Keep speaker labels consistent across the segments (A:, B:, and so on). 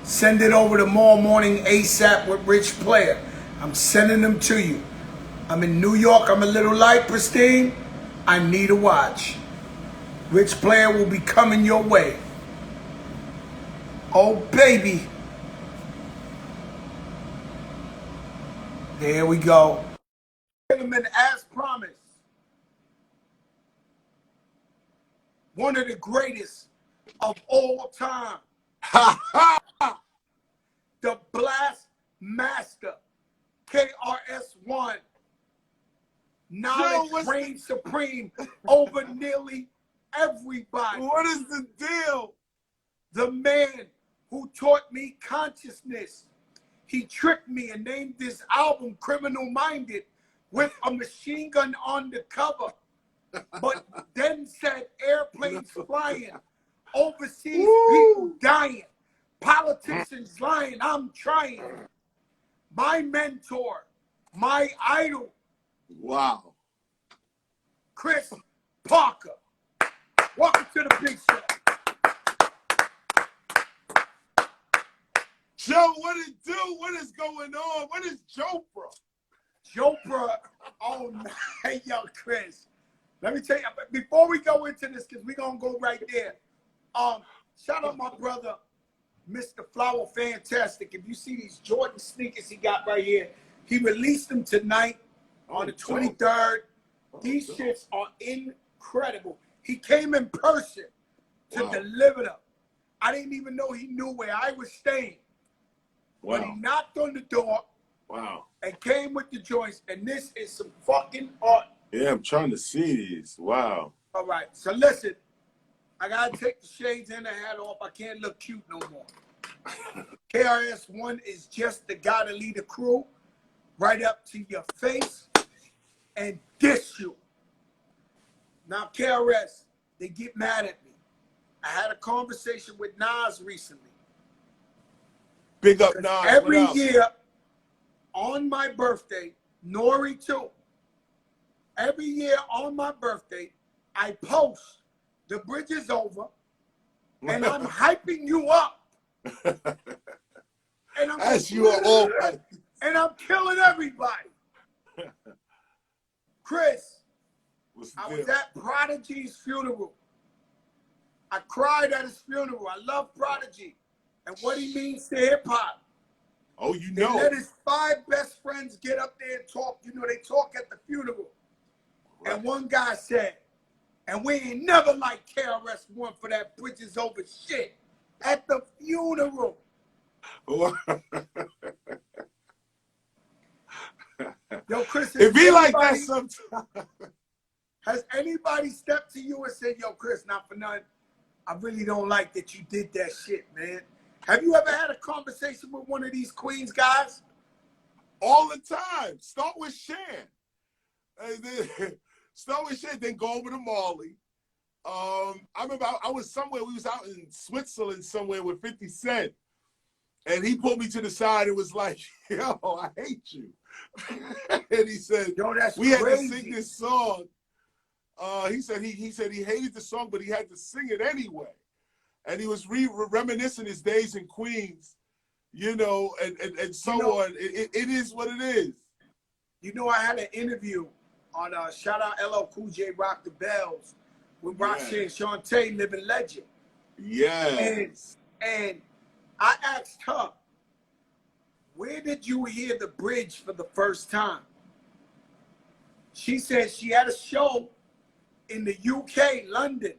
A: Send it over tomorrow morning ASAP with Rich Player. I'm sending them to you. I'm in New York. I'm a little light, Pristine. I need a watch. Rich Player will be coming your way. Oh, baby. There we go. Gentlemen, as promised, one of the greatest of all time. The Blast Master, KRS1. Knowledge reigns supreme over nearly everybody.
B: What is the deal?
A: The man who taught me consciousness. He tricked me and named this album Criminal Minded with a machine gun on the cover, but then said airplanes flying, overseas people dying, politicians lying. I'm trying. My mentor, my idol.
B: Wow.
A: Chris Parker. Welcome to the big show.
B: Joe, what it do? What is going on? What is Jopra?
A: Jopra, oh man, yo, Chris. Let me tell you, before we go into this, because we're going to go right there. Shout out my brother, Mr. Flower Fantastic. If you see these Jordan sneakers he got right here, he released them tonight on the 23rd. These shits are incredible. He came in person to deliver them. I didn't even know he knew where I was staying. But he knocked on the door and came with the joints, and this is some fucking art.
B: Yeah, I'm trying to see these. Wow.
A: All right, so listen, I gotta take the shades and the hat off. I can't look cute no more. KRS1 is just the guy to lead the crew right up to your face and diss you. Now, KRS, they get mad at me. I had a conversation with Nas recently.
B: Big up Nas.
A: Every year on my birthday, Nori too. Every year on my birthday, I post the bridge is over, and I'm hyping you up. And I'm
B: as you are all,
A: and I'm killing everybody. Chris, I was at Prodigy's funeral. I cried at his funeral. I love Prodigy and what he means to hip hop.
B: Oh, you know.
A: He let his 5 best friends get up there and talk. You know, they talk at the funeral. Right. And one guy said, and we ain't never liked KRS1 for that bridges over shit at the funeral. Yo, Chris,
B: it be like that sometimes.
A: Has anybody stepped to you and said, yo, Chris, not for nothing, I really don't like that you did that shit, man? Have you ever had a conversation with one of these Queens guys?
B: All the time. Start with Shan. Start with Shan, then go over to Marley. I remember I was somewhere, we was out in Switzerland somewhere with 50 Cent. And he pulled me to the side and was like, yo, I hate you. And he said,
A: yo, that's
B: we
A: crazy.
B: had to sing this song. He said he hated the song, but he had to sing it anyway. And he was reminiscing his days in Queens, you know, and so on. It is what it is.
A: You know, I had an interview on shout out LL Cool J Rock the Bells with Roxanne and Shantae, Living Legend.
B: Yes.
A: And I asked her, where did you hear the bridge for the first time? She said she had a show in the UK, London.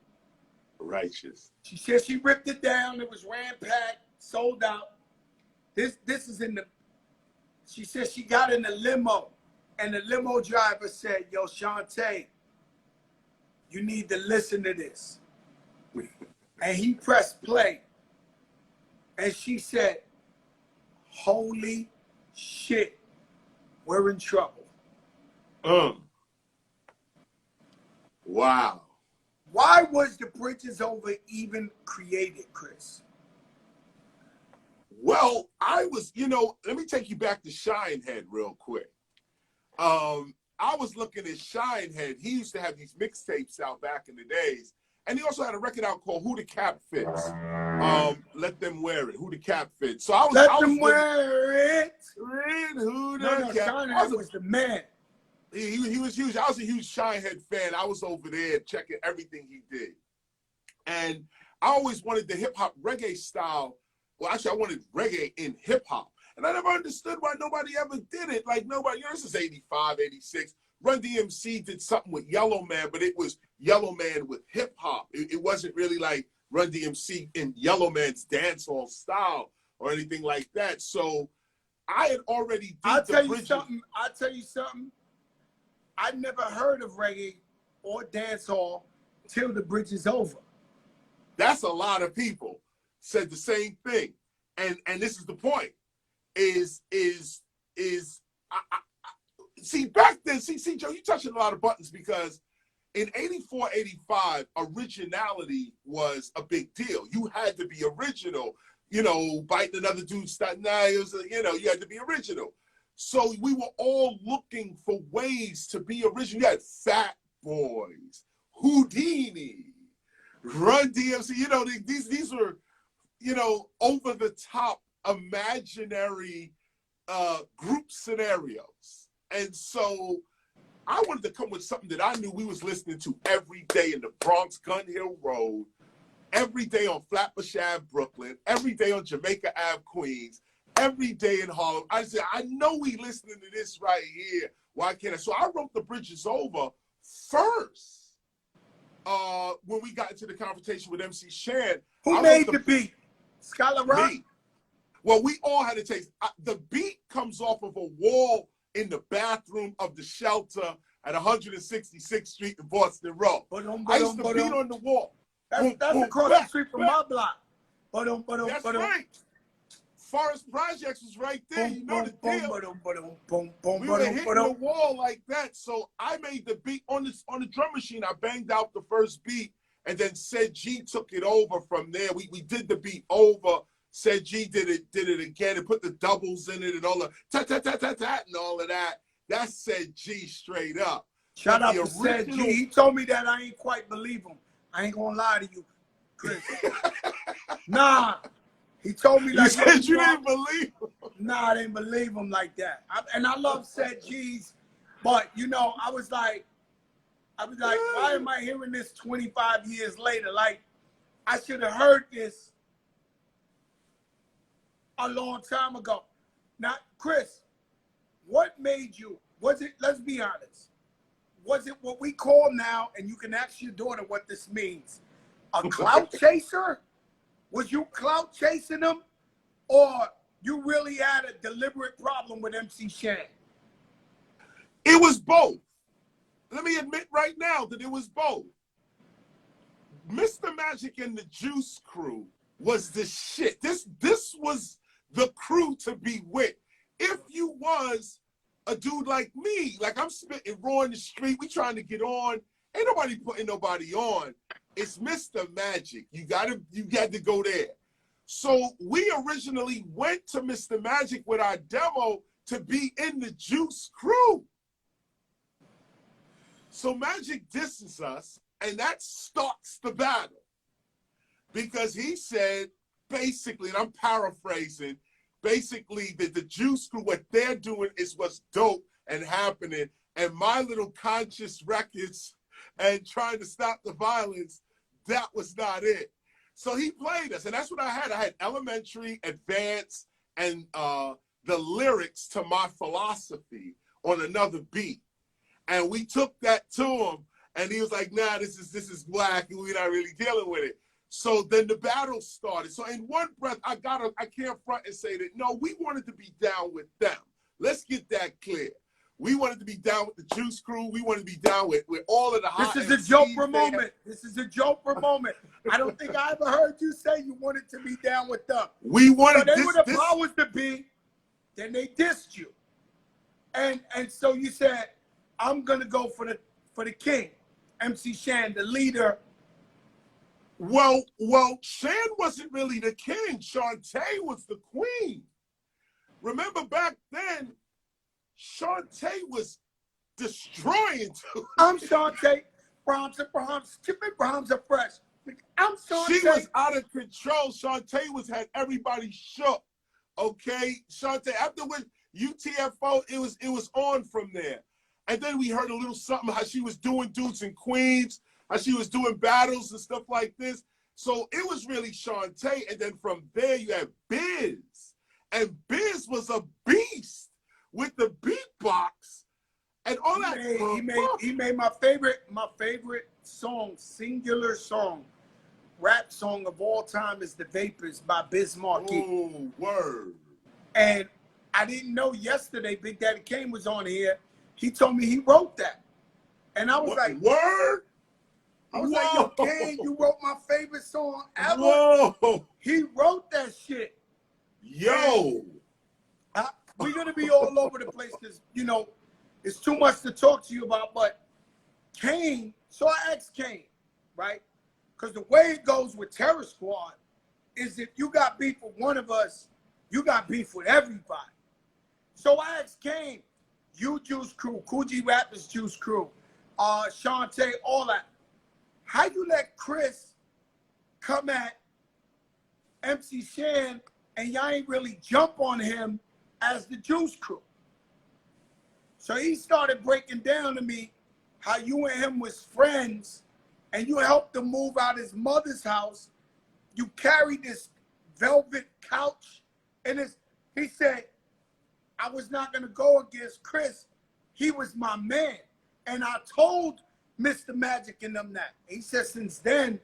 B: Righteous.
A: She said she ripped it down. It was ram-packed, sold out. This is in the, she said she got in the limo, and the limo driver said, yo, Shantae, you need to listen to this. And he pressed play. And she said, holy shit, we're in trouble.
B: Wow.
A: Why was the Bridges Over even created, Chris?
B: Well, I was, you know, let me take you back to Shinehead real quick. I was looking at Shinehead. He used to have these mixtapes out back in the days, And he also had a record out called Who the Cap Fits. Let Them Wear It. Who the Cap Fits. So I was
A: Let Them Wear It.
B: Who the
A: No,
B: Cap.
A: Shinehead was the man.
B: He was huge. I was a huge Shinehead fan. I was over there checking everything he did. And I always wanted the hip-hop reggae style. Well, actually, I wanted reggae in hip-hop. And I never understood why nobody ever did it. Like, nobody, this is 85, 86. Run DMC did something with Yellow Man, but it was Yellow Man with hip-hop. It wasn't really like Run DMC in Yellow Man's dancehall style or anything like that. So I had already did
A: I'll
B: the
A: tell you
B: bridges.
A: something. I never heard of reggae or dancehall till the bridge is over.
B: That's a lot of people said the same thing. And this is the point. See, back then, see, Joe, you touching a lot of buttons because in 84, 85, originality was a big deal. You had to be original, biting another dude's stuff. You had to be original. So we were all looking for ways to be original. You had Fat Boys, Houdini, Run DMC, these were, over the top imaginary group scenarios. And so I wanted to come with something that I knew we was listening to every day in the Bronx, Gun Hill Road, every day on Flatbush Ave, Brooklyn, every day on Jamaica Ave, Queens, every day in Harlem. I said, I know we listening to this right here. Why can't I? So I wrote The Bridge Is Over first. When we got into the confrontation with MC Shan.
A: Who made the beat? Scholar Rock?
B: Me. Well, we all had a taste. The beat comes off of a wall in the bathroom of the shelter at 166th Street in Boston Road. I used to beat on the wall.
A: That's across the street from my block.
B: That's right. Forest Projects was right there. You know the deal. We were hitting the wall like that. So I made the beat on the drum machine. I banged out the first beat, and then Said G took it over from there. We did the beat over. Said G did it again and put the doubles in it and all the tat and all of that. That's Said G straight up.
A: Shout out to Said G. He told me that. I ain't quite believe him. I ain't gonna lie to you, Chris. Nah. He told me like
B: you said you didn't believe him.
A: Nah, I didn't believe him like that. And I love Said G's, but I was like, why am I hearing this 25 years later? Like, I should have heard this a long time ago. Now, Chris, what made you? Was it? Let's be honest. Was it what we call now? And you can ask your daughter what this means. A clout chaser? Was you clout chasing them, or you really had a deliberate problem with MC Shan?
B: It was both. Let me admit right now that it was both. Mr. Magic and the Juice Crew was the shit. This was the crew to be with. If you was a dude like me, like I'm spitting raw in the street, we trying to get on, ain't nobody putting nobody on. It's Mr. Magic. You got to go there. So we originally went to Mr. Magic with our demo to be in the Juice Crew. So Magic disses us, and that starts the battle. Because he said, basically, and I'm paraphrasing, basically that the Juice Crew, what they're doing is what's dope and happening, and my little conscious records and trying to stop the violence, that was not it. So he played us, and that's what I had. I had elementary, advanced, and the lyrics to My Philosophy on another beat. And we took that to him, and he was like, nah, this is whack, and we're not really dealing with it. So then the battle started. So in one breath, I can't front and say that, no, we wanted to be down with them. Let's get that clear. We wanted to be down with the Juice Crew. We wanted to be down with all of the hot.
A: This is a joke for a moment. This is a joke for a moment. I don't think I ever heard you say you wanted to be down with them.
B: We wanted
A: so they were the powers to be. Then they dissed you, and so you said, I'm gonna go for the king, MC Shan, the leader.
B: Well, Shan wasn't really the king. Shantae was the queen. Remember back then, Shantae was destroying too.
A: I'm Shantae. Brahms and Brahms, Chippin' Brahms are fresh. I'm Shantae.
B: She was out of control. Shantae had everybody shook. Okay, Shantae. After with UTFO, it was on from there. And then we heard a little something how she was doing Dudes and Queens, how she was doing battles and stuff like this. So it was really Shantae. And then from there you had Biz. And Biz was a beast with the beatbox and all that.
A: He made my favorite song, singular song, rap song of all time is The Vapors by Biz Markie.
B: Oh, word.
A: And I didn't know yesterday Big Daddy Kane was on here. He told me he wrote that. And I was like,
B: word?
A: I was like, yo, Kane, you wrote my favorite song ever.
B: Whoa.
A: He wrote that shit.
B: Yo.
A: We're going to be all over the place because, you know, it's too much to talk to you about. But Kane, so I asked Kane, right? Because the way it goes with Terror Squad is if you got beef with one of us, you got beef with everybody. So I asked Kane, you Juice Crew, Coogee Rappers Juice Crew, Shantae, all that. How you let Chris come at MC Shan and y'all ain't really jump on him as the Juice Crew? So he started breaking down to me how you and him was friends and you helped him move out his mother's house. You carried this velvet couch and he said, I was not going to go against Chris. He was my man. And I told Mr. Magic and them that. He said since then,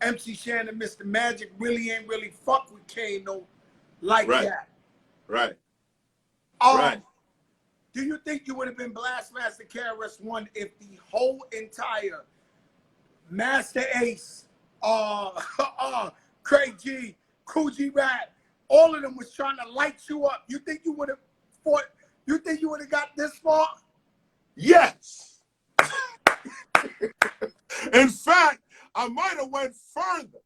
A: MC Shan and Mr. Magic ain't really fuck with Kane no like that.
B: Right.
A: Right. Do you think you would have been Blastmaster KRS1 if the whole entire Master Ace, Craig G, Coogee Rap, all of them was trying to light you up? You think you would have fought? You think you would have got this far?
B: Yes. In fact, I might have went further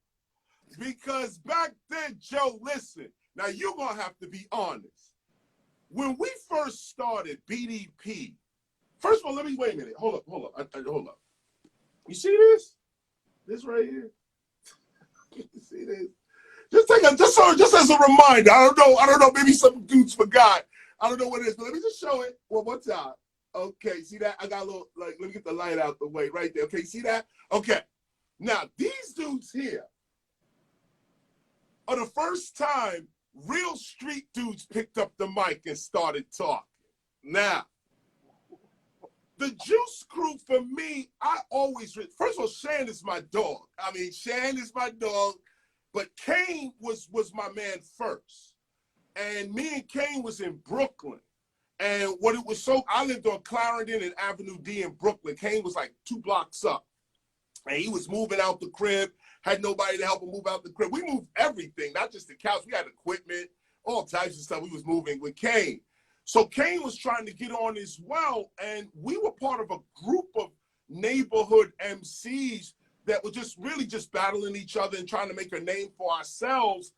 B: because back then, Joe, listen, now you're going to have to be honest. When we first started BDP, first of all, wait a minute. Hold up. You see this? This right here? You see this? Just as a reminder. I don't know, maybe some dudes forgot. I don't know what it is, but let me just show it one more time. Okay, see that? I got a little, let me get the light out the way right there. Okay, see that? Okay. Now, these dudes here are the first time real street dudes picked up the mic and started talking. Now, the Juice Crew, for me, I always, first of all, Shan is my dog. I mean, Shan is my dog, but Kane was my man first. And me and Kane was in Brooklyn. And what it was I lived on Clarendon and Avenue D in Brooklyn. Kane was like 2 blocks up. And he was moving out the crib, had nobody to help him move out the crib. We moved everything, not just the couch. We had equipment, all types of stuff we was moving with Kane. So Kane was trying to get on as well. And we were part of a group of neighborhood MCs that were just really just battling each other and trying to make a name for ourselves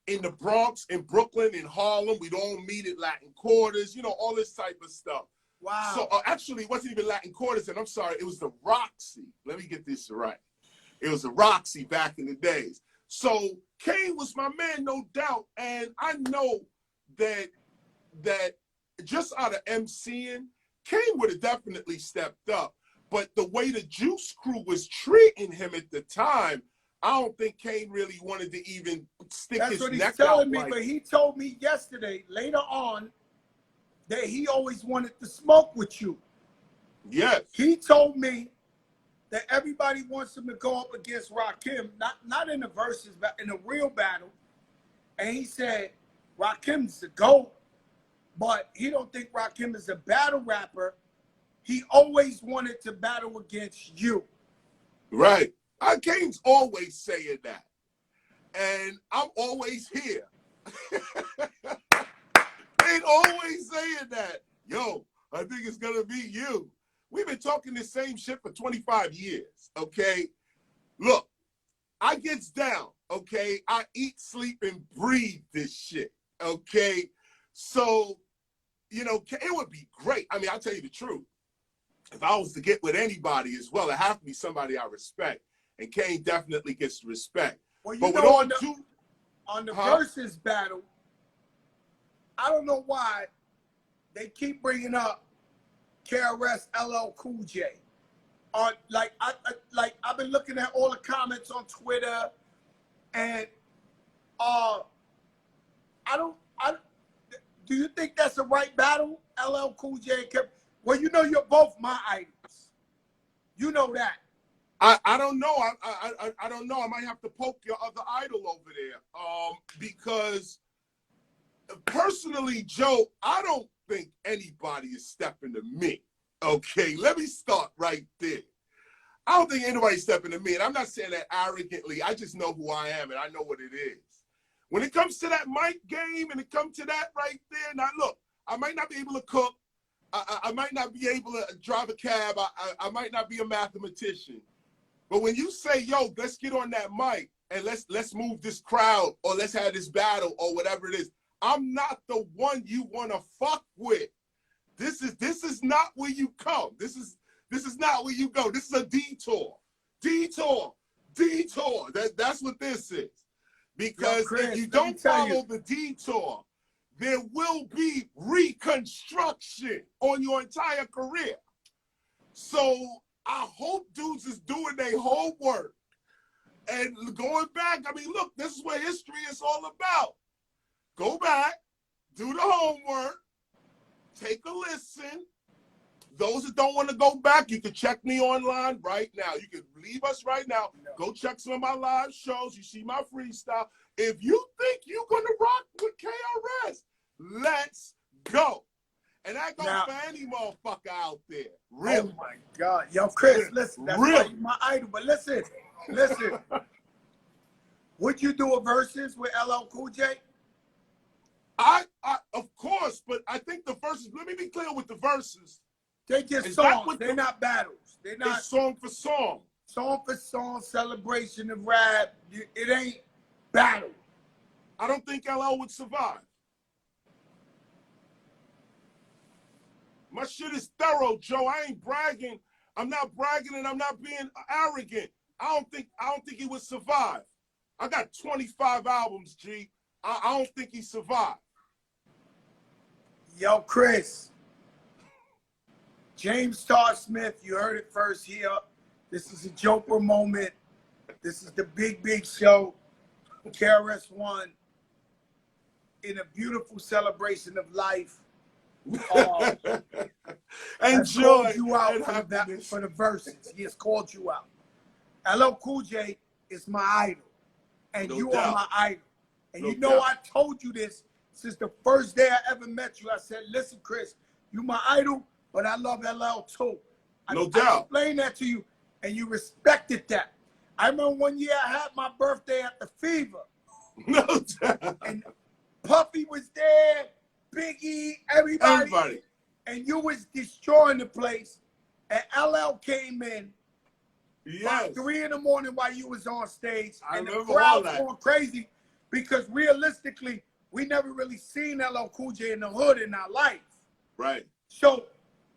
B: in the Bronx, in Brooklyn, in Harlem. We'd all meet at Latin Quarters, you know, all this type of stuff.
A: Wow.
B: So actually, it wasn't even Latin Quarters, and I'm sorry, it was the Roxy. Let me get this right. It was the Roxy back in the days. So Kane was my man, no doubt. And I know that just out of MCing, Kane would have definitely stepped up. But the way the Juice Crew was treating him at the time, I don't think Kane really wanted to even stick his neck out. That's what he's telling me,
A: but he told me yesterday, later on, that he always wanted to smoke with you.
B: Yes.
A: He told me that everybody wants him to go up against Rakim, not in the verses, but in a real battle. And he said, Rakim's the GOAT, but he don't think Rakim is a battle rapper. He always wanted to battle against you.
B: Right. Kane's always saying that. And I'm always here. Kane always saying that. Yo, I think it's going to be you. We've been talking this same shit for 25 years, okay? Look, I gets down, okay? I eat, sleep, and breathe this shit, okay? So, you know, it would be great. I mean, I'll tell you the truth. if I was to get with anybody as well, it have to be somebody I respect. And Kane definitely gets the respect.
A: Well, you
B: but
A: know, on the versus battle, I don't know why they keep bringing up KRS LL Cool J. On I've been looking at all the comments on Twitter, and do you think that's the right battle, LL Cool J? Well, you know you're both my idols. You know that.
B: I don't know. I don't know. I might have to poke your other idol over there. Because personally, Joe, I don't think anybody is stepping to me. Okay, let me start right there. I don't think anybody's stepping to me, and I'm not saying that arrogantly. I just know who I am, and I know what it is. When it comes to that mic game, and it comes to that right there, now look, I might not be able to cook. I might not be able to drive a cab. I might not be a mathematician. But when you say, yo, let's get on that mic and let's move this crowd, or let's have this battle, or whatever it is, I'm not the one you want to fuck with. This is not where you come. This is not where you go. This is a detour. Detour. That's what this is. Because
A: Chris,
B: if you don't follow the detour, there will be reconstruction on your entire career. So I hope dudes is doing their homework and going back. I mean, look, this is what history is all about. Go back, do the homework, take a listen. Those that don't want to go back, you can check me online right now. You can leave us right now. Go check some of my live shows. You see my freestyle. If you think you're going to rock with KRS, let's go. And that goes for any motherfucker out there. Really.
A: Oh, my God. Yo, Chris, listen. That's why you're my idol. But listen. Would you do a versus with LL Cool J?
B: I of course, but I think the verses, let me be clear with the verses.
A: They just songs. They're not battles. They're not.
B: It's song for song.
A: Song for song, celebration of rap. It ain't battle.
B: I don't think LL would survive. My shit is thorough, Joe. I ain't bragging. I'm not bragging, and I'm not being arrogant. I don't think he would survive. I got 25 albums, G. I don't think he survived.
A: Yo, Chris. James Star Smith, you heard it first here. This is a Joker moment. This is the big show. KRS1 in a beautiful celebration of life.
B: And
A: called you out for the verses. He has called you out. LL Cool J is my idol, and you are my idol. And you know I told you this since the first day I ever met you. I said, listen, Chris, you my idol, but I love LL too. I explained that to you, and you respected that. I remember one year I had my birthday at the Fever.
B: No doubt.
A: And Puffy was there, Biggie, everybody. And you was destroying the place. And LL came in about 3 in the morning while you was on stage. And the crowd was going crazy because realistically, we never really seen LL Cool J in the hood in our life.
B: Right.
A: So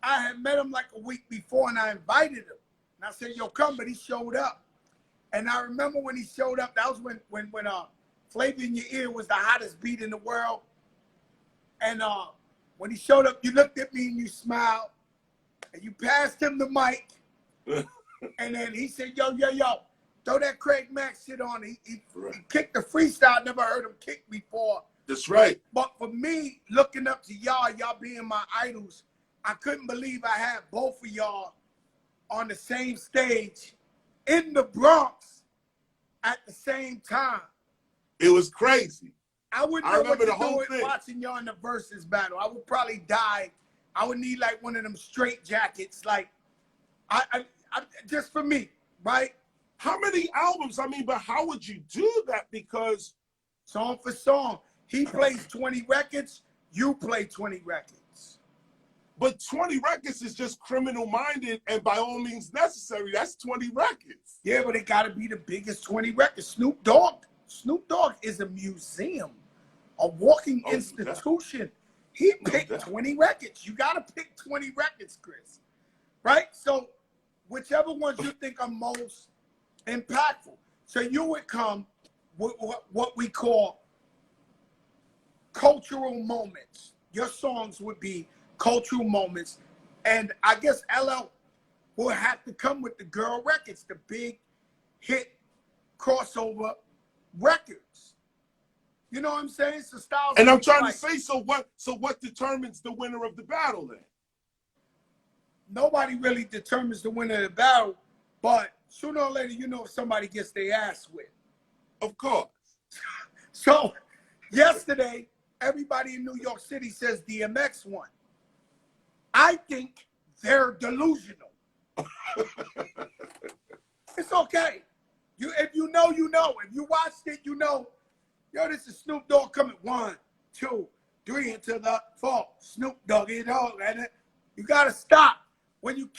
A: I had met him like a week before, and I invited him. And I said, yo, come, but he showed up. And I remember when he showed up, that was when Flavor in Your Ear was the hottest beat in the world. And when he showed up, you looked at me and you smiled, and you passed him the mic. And then he said, yo, throw that Craig Mack shit on. He kicked the freestyle. Never heard him kick before.
B: That's right.
A: But for me, looking up to y'all being my idols, I couldn't believe I had both of y'all on the same stage in the Bronx at the same time.
B: It was crazy.
A: I wouldn't know what to do watching y'all in the versus battle. I would probably die. I would need like one of them straight jackets. Like, I just for me, right?
B: How many albums? I mean, but how would you do that? Because
A: song for song, he plays 20 records, you play 20 records.
B: But 20 records is just criminal minded, and by all means necessary. That's 20 records.
A: Yeah, but it got to be the biggest 20 records. Snoop Dogg is a museum, a walking institution. He picked 20 records. You got to pick 20 records, Chris. right? So whichever ones you think are most impactful. So you would come with what we call cultural moments. Your songs would be cultural moments. And I guess LL will have to come with the girl records, the big hit crossover records. You know what I'm saying? So Styles.
B: And I'm trying to say, so what determines the winner of the battle then?
A: Nobody really determines the winner of the battle, but sooner or later, you know if somebody gets their ass whipped.
B: Of course.
A: So yesterday, everybody in New York City says DMX won. I think they're delusional. It's okay. If you know, you know. If you watched it, you know. Yo, this is Snoop Dogg coming 1, 2, 3 into the 4. Snoop Dogg, you know, and you gotta stop when you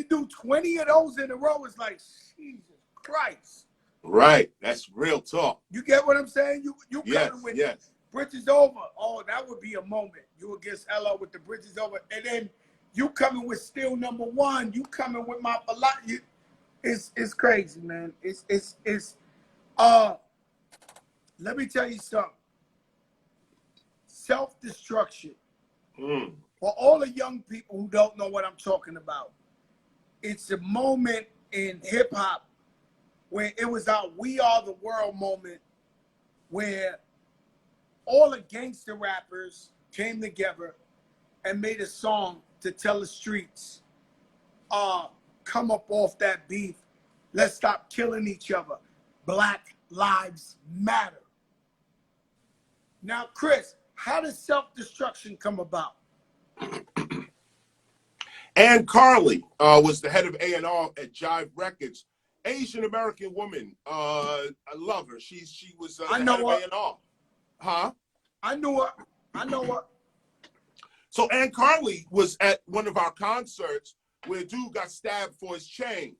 A: do 20 of those in a row. It's like Jesus Christ.
B: Right, that's real talk.
A: You get what I'm saying? You
B: yes,
A: coming with
B: yes.
A: Bridges Over. Oh, that would be a moment. You against LL with the Bridges Over, and then you coming with Still Number One. You coming with My Philosophy. It's crazy, man. Let me tell you something. Self-destruction. For all the young people who don't know what I'm talking about, it's a moment in hip-hop where it was our We Are the World moment, where all the gangster rappers came together and made a song to tell the streets, come up off that beef. Let's stop killing each other. Black Lives Matter. Now, Chris, how does self-destruction come about?
B: Ann Carly was the head of A&R at Jive Records. Asian American woman. I love her. She was the head of A&R. Huh?
A: I know her.
B: So Ann Carly was at one of our concerts where a dude got stabbed for his chain.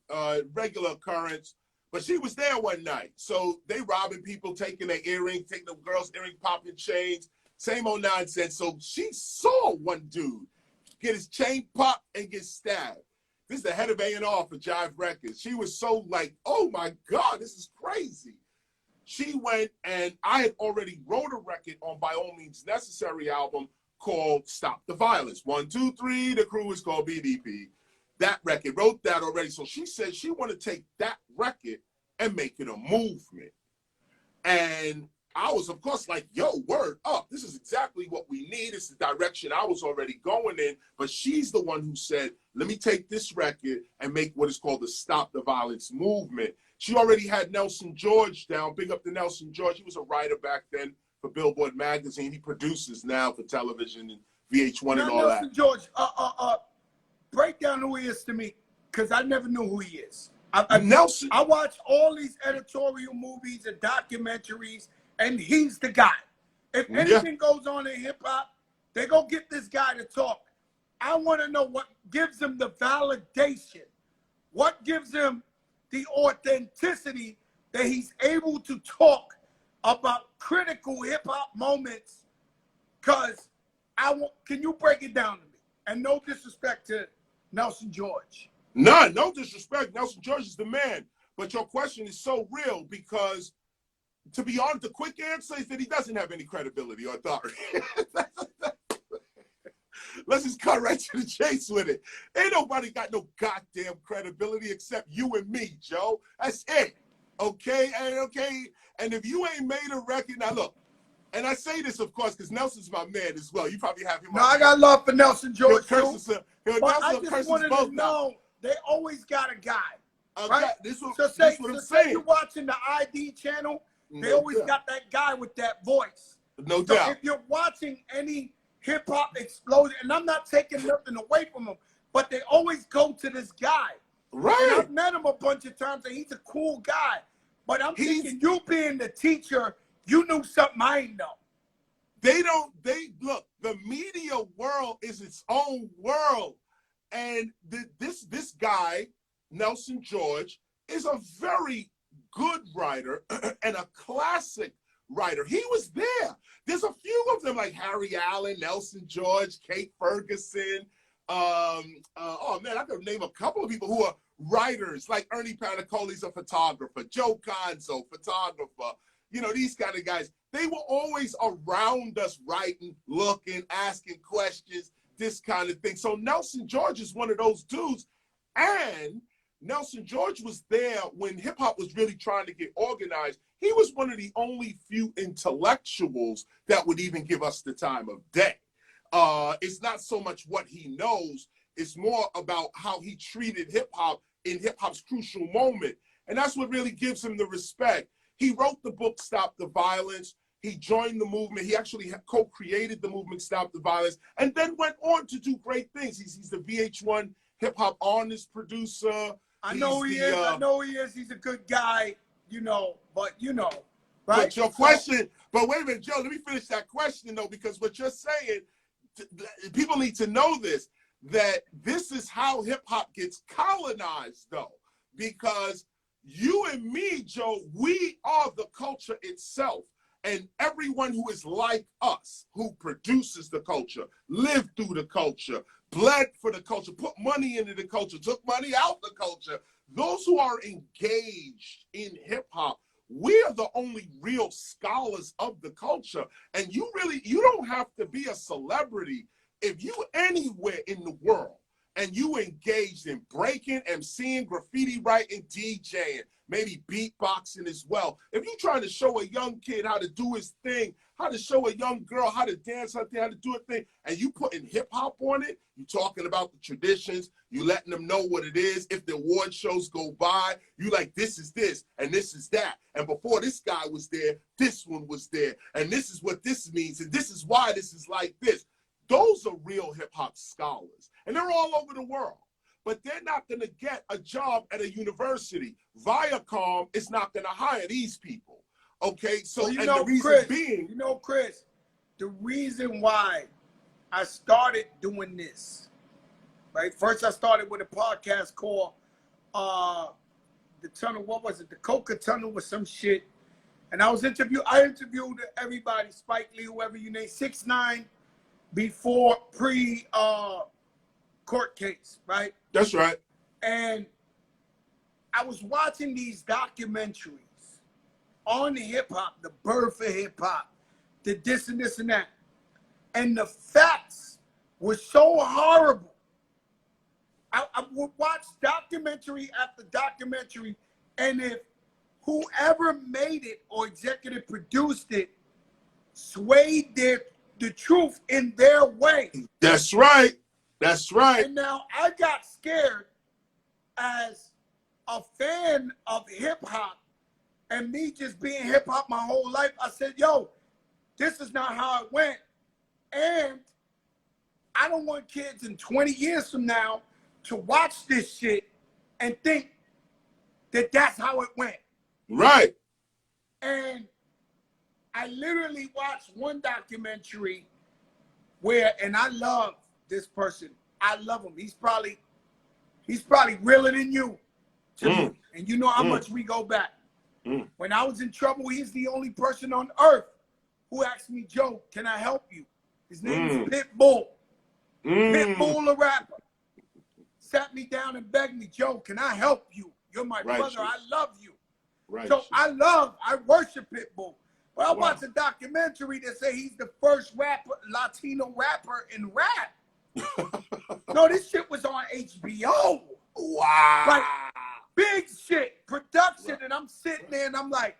B: Regular occurrence. But she was there one night. So they robbing people, taking their earrings, taking the girls' earring, popping chains. Same old nonsense. So she saw one dude get his chain popped and get stabbed. This is the head of A&R for Jive Records. She was so like, oh my God, this is crazy. She went, and I had already wrote a record on By All Means Necessary album called Stop the Violence. 1, 2, 3, the crew is called BDP. That record, wrote that already. So she said she wanted to take that record and make it a movement. And I was, of course, like, yo, word up. This is exactly what we need. It's the direction I was already going in. But she's the one who said, let me take this record and make what is called the Stop the Violence movement. She already had Nelson George down. Big up to Nelson George. He was a writer back then for Billboard magazine. He produces now for television and VH1 and all
A: Nelson
B: that.
A: George, break down who he is to me, because I never knew who he is.
B: Nelson.
A: I watch all these editorial movies and documentaries, and he's the guy. If anything goes on in hip-hop, they go get this guy to talk. I want to know what gives him the validation, what gives him the authenticity that he's able to talk about critical hip-hop moments, because can you break it down to me? And no disrespect to Nelson George.
B: None, no disrespect. Nelson George is the man. But your question is so real because, to be honest, the quick answer is that he doesn't have any credibility or authority. Let's just cut right to the chase with it. Ain't nobody got no goddamn credibility except you and me, Joe. That's it. Okay? And if you ain't made a record, now look, and I say this, of course, because Nelson's my man as well. You probably have him.
A: No, I got love for Nelson George,
B: too. But
A: I just wanted to know, they always got a guy, right?
B: This what I'm saying.
A: Say you're watching the ID channel, they always got that guy with that voice.
B: No doubt.
A: If you're watching any hip-hop explosion, and I'm not taking nothing away from him, but they always go to this guy.
B: Right.
A: And I've met him a bunch of times, and he's a cool guy. But I'm thinking, you being the teacher, you knew something I ain't know.
B: Look, the media world is its own world. And this guy, Nelson George, is a very good writer and a classic writer. He was there. There's a few of them like Harry Allen, Nelson George, Kate Ferguson, Oh man, I could name a couple of people who are writers, like Ernie Panicoli's a photographer, Joe Conzo, photographer. You know, these kind of guys. They were always around us, writing, looking, asking questions, this kind of thing. So Nelson George is one of those dudes. And Nelson George was there when hip hop was really trying to get organized. He was one of the only few intellectuals that would even give us the time of day. It's not so much what he knows, it's more about how he treated hip hop in hip hop's crucial moment. And that's what really gives him the respect. He wrote the book, Stop the Violence. He joined the movement. He actually co-created the movement, Stop the Violence, and then went on to do great things. He's the VH1 hip hop artist producer.
A: I know he is. He's a good guy, you know, but you know, right?
B: But your question, but wait a minute, Joe, let me finish that question though, because what you're saying, people need to know this, that this is how hip hop gets colonized though, because you and me, Joe, we are the culture itself. And everyone who is like us, who produces the culture, lived through the culture, bled for the culture, put money into the culture, took money out the culture, those who are engaged in hip hop, we are the only real scholars of the culture. And you don't have to be a celebrity. If you anywhere in the world and you engaged in breaking, MCing, graffiti writing, DJing, maybe beatboxing as well. If you're trying to show a young kid how to do his thing, how to show a young girl how to dance out there, how to do a thing, and you putting hip hop on it, you talking about the traditions, you letting them know what it is. If the award shows go by, you like, this is this, and this is that. And before this guy was there, this one was there. And this is what this means, and this is why this is like this. Those are real hip hop scholars. And they're all over the world. But they're not going to get a job at a university. Viacom is not going to hire these people. Okay, so
A: well,
B: the reason
A: Chris,
B: being,
A: Chris, the reason why I started doing this, right? First, I started with a podcast called the Tunnel. What was it? The Coca Tunnel or some shit. And I interviewed everybody, Spike Lee, whoever you name, 6ix9ine, before court case, right?
B: That's right.
A: And I was watching these documentaries on hip hop, the birth of hip hop, the this and this and that. And the facts were so horrible. I would watch documentary after documentary, and if whoever made it or executive produced it swayed the truth in their way.
B: That's right. That's right.
A: And now I got scared as a fan of hip hop and me just being hip hop my whole life. I said, yo, this is not how it went. And I don't want kids in 20 years from now to watch this shit and think that that's how it went.
B: Right.
A: And I literally watched one documentary where, and I love this person. I love him. He's probably realer than you to me. And you know how much we go back. When I was in trouble, he's the only person on earth who asked me, Joe, can I help you? His name is Pitbull. Pitbull, the rapper. Sat me down and begged me, Joe, can I help you? You're my brother. I love you.
B: Right.
A: So I worship Pitbull. But I watched a documentary that say he's the first Latino rapper in rap. No, this shit was on HBO.
B: Wow.
A: Like, big shit, production, and I'm sitting there and I'm like,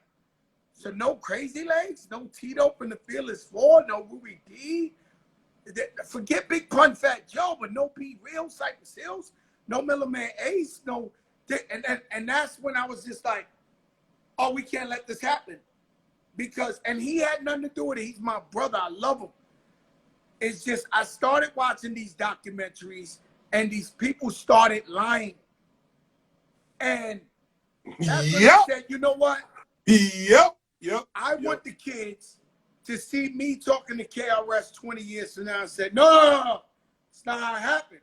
A: so no Crazy Legs, no Tito from the Fearless Four, no Ruby D. Forget Big Pun Fat Joe, but no P Real, Cypress Hills, no Milliman Ace, no. And that's when I was just like, oh, we can't let this happen. Because, and he had nothing to do with it. He's my brother. I love him. It's just, I started watching these documentaries and these people started lying. And that's when I said, you know what? I want the kids to see me talking to KRS 20 years from now and say, no, it's not how it happened.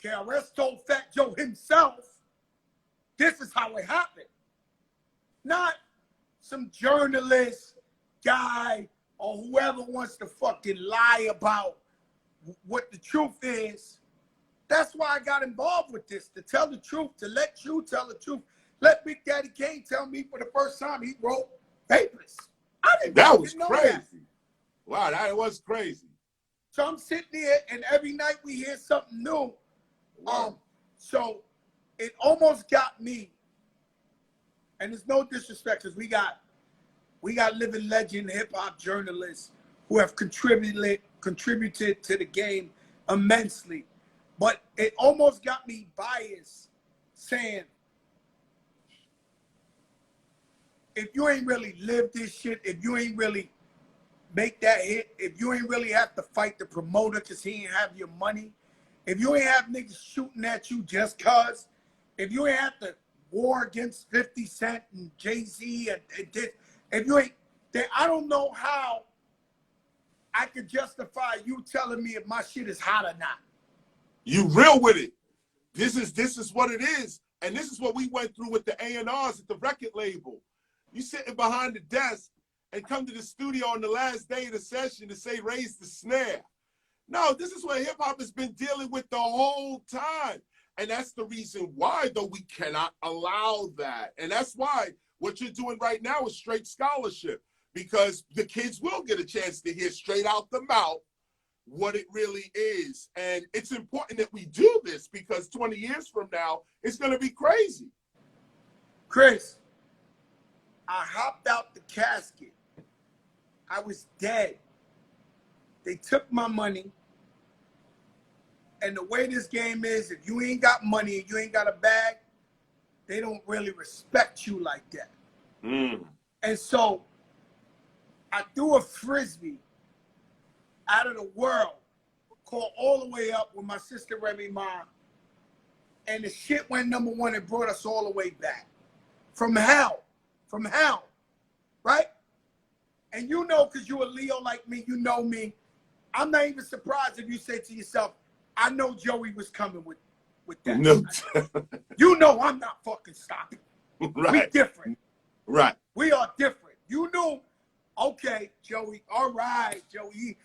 A: KRS told Fat Joe himself, this is how it happened. Not some journalist guy or whoever wants to fucking lie about what the truth is That's why I got involved with this, to tell the truth, to let you tell the truth. Let Big Daddy Kane tell me for the first time he wrote papers. I didn't
B: That was
A: know
B: crazy.
A: that.
B: Wow, that was crazy.
A: So I'm sitting there, and every night we hear something new.
B: Wow.
A: So it almost got me, and there's no disrespect, because we got living legend hip-hop journalists who have contributed to the game immensely. But it almost got me biased, saying, if you ain't really lived this shit, if you ain't really make that hit, if you ain't really have to fight the promoter because he ain't have your money, if you ain't have niggas shooting at you just cause, if you ain't have to war against 50 Cent and Jay-Z and this, if you ain't, then I don't know how I could justify you telling me if my shit is hot or not.
B: You real with it. This is what it is. And this is what we went through with the A&Rs at the record label. You sitting behind the desk and come to the studio on the last day of the session to say, raise the snare. No, this is what hip hop has been dealing with the whole time. And that's the reason why, though, we cannot allow that. And that's why what you're doing right now is straight scholarship, because the kids will get a chance to hear straight out the mouth what it really is. And it's important that we do this, because 20 years from now, it's going to be crazy.
A: Chris, I hopped out the casket. I was dead. They took my money. And the way this game is, if you ain't got money and you ain't got a bag, they don't really respect you like that. And so I threw a Frisbee out of the world, called All the Way Up with my sister Remy Ma. And the shit went #1 and brought us all the way back. From hell, right? And you know, because you're a Leo like me, you know me. I'm not even surprised if you say to yourself, I know Joey was coming with that.
B: No.
A: You know I'm not fucking stopping.
B: Right.
A: We different.
B: Right.
A: We are different. You knew, okay, Joey, all right, Joey.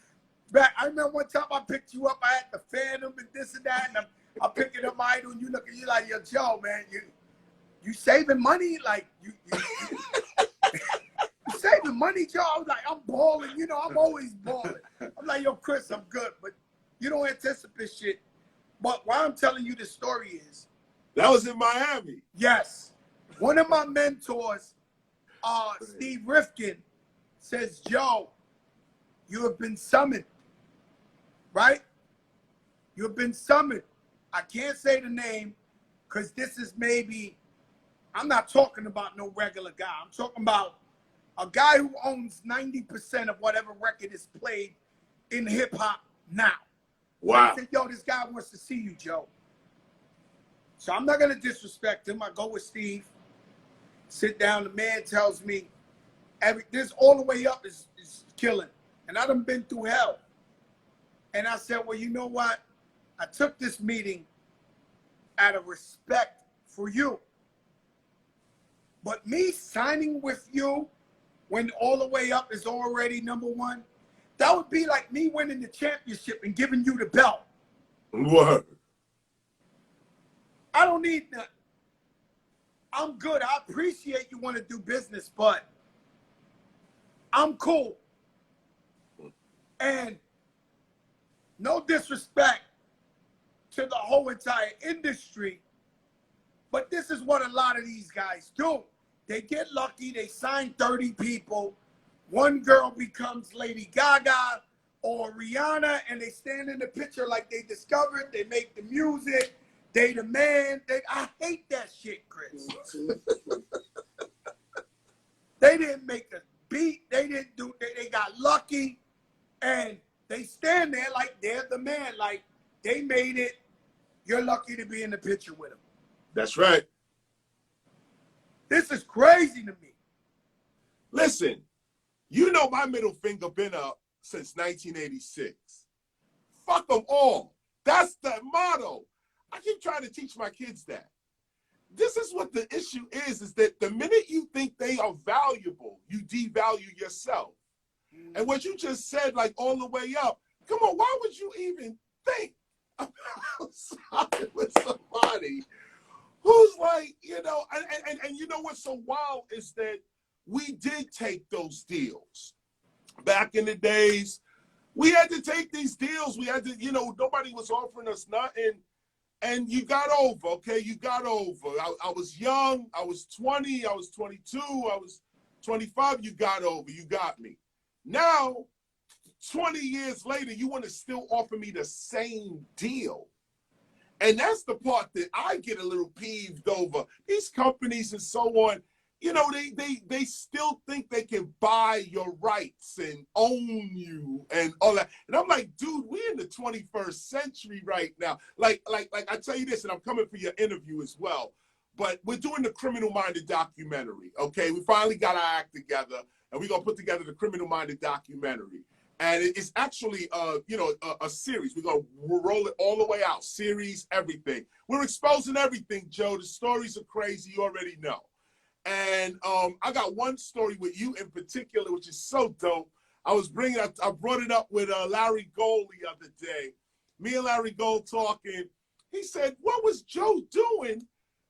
A: Back, I remember one time I picked you up, I had the Phantom and this and that, and I'm picking up my Idol, and you look at you like, yo, Joe, man, you saving money? Like, you saving money, Joe? I was like, I'm balling. You know, I'm always balling. I'm like, yo, Chris, I'm good. But you don't anticipate shit. But why I'm telling you this story is.
B: That was in Miami.
A: Yes. One of my mentors, Steve Rifkin, says, Joe, you have been summoned. Right? You have been summoned. I can't say the name because this is maybe, I'm not talking about no regular guy. I'm talking about a guy who owns 90% of whatever record is played in hip hop now.
B: Wow.
A: He said, yo, this guy wants to see you, Joe. So I'm not going to disrespect him. I go with Steve, sit down. The man tells me, this All the Way Up is killing. And I done been through hell. And I said, well, you know what? I took this meeting out of respect for you. But me signing with you when All the Way Up is already #1, that would be like me winning the championship and giving you the belt.
B: What?
A: I don't need that. I'm good. I appreciate you want to do business, but I'm cool. And no disrespect to the whole entire industry, but this is what a lot of these guys do. They get lucky. They sign 30 people. One girl becomes Lady Gaga or Rihanna, and they stand in the picture like they discovered. They make the music. They the man. I hate that shit, Chris. They didn't make a beat. They didn't do. They got lucky, and they stand there like they're the man. Like they made it. You're lucky to be in the picture with them.
B: That's right.
A: This is crazy to me.
B: Listen, you know my middle finger been up since 1986. Fuck them all. That's the motto. I keep trying to teach my kids that. This is what the issue is that the minute you think they are valuable, you devalue yourself. And what you just said, like All the Way Up, come on, why would you even think about signing with somebody who's like, you know, and you know what's so wild is that we did take those deals. Back in the days, we had to take these deals. We had to, you know, nobody was offering us nothing. And you got over, okay? You got over. I was young. I was 20. I was 22. I was 25. You got over. You got me. Now, 20 years later, you want to still offer me the same deal. And that's the part that I get a little peeved over. These companies and so on, you know, they still think they can buy your rights and own you and all that. And I'm like, dude, we're in the 21st century right now. Like I tell you this, and I'm coming for your interview as well, but we're doing the Criminal Minded documentary, okay? We finally got our act together, and we're going to put together the Criminal Minded documentary. And it's actually, you know, a series. We're going to roll it all the way out, series, everything. We're exposing everything, Joe. The stories are crazy. You already know. And I got one story with you in particular, which is so dope. I brought it up with Larry Gold the other day. Me and Larry Gold talking. He said, what was Joe doing?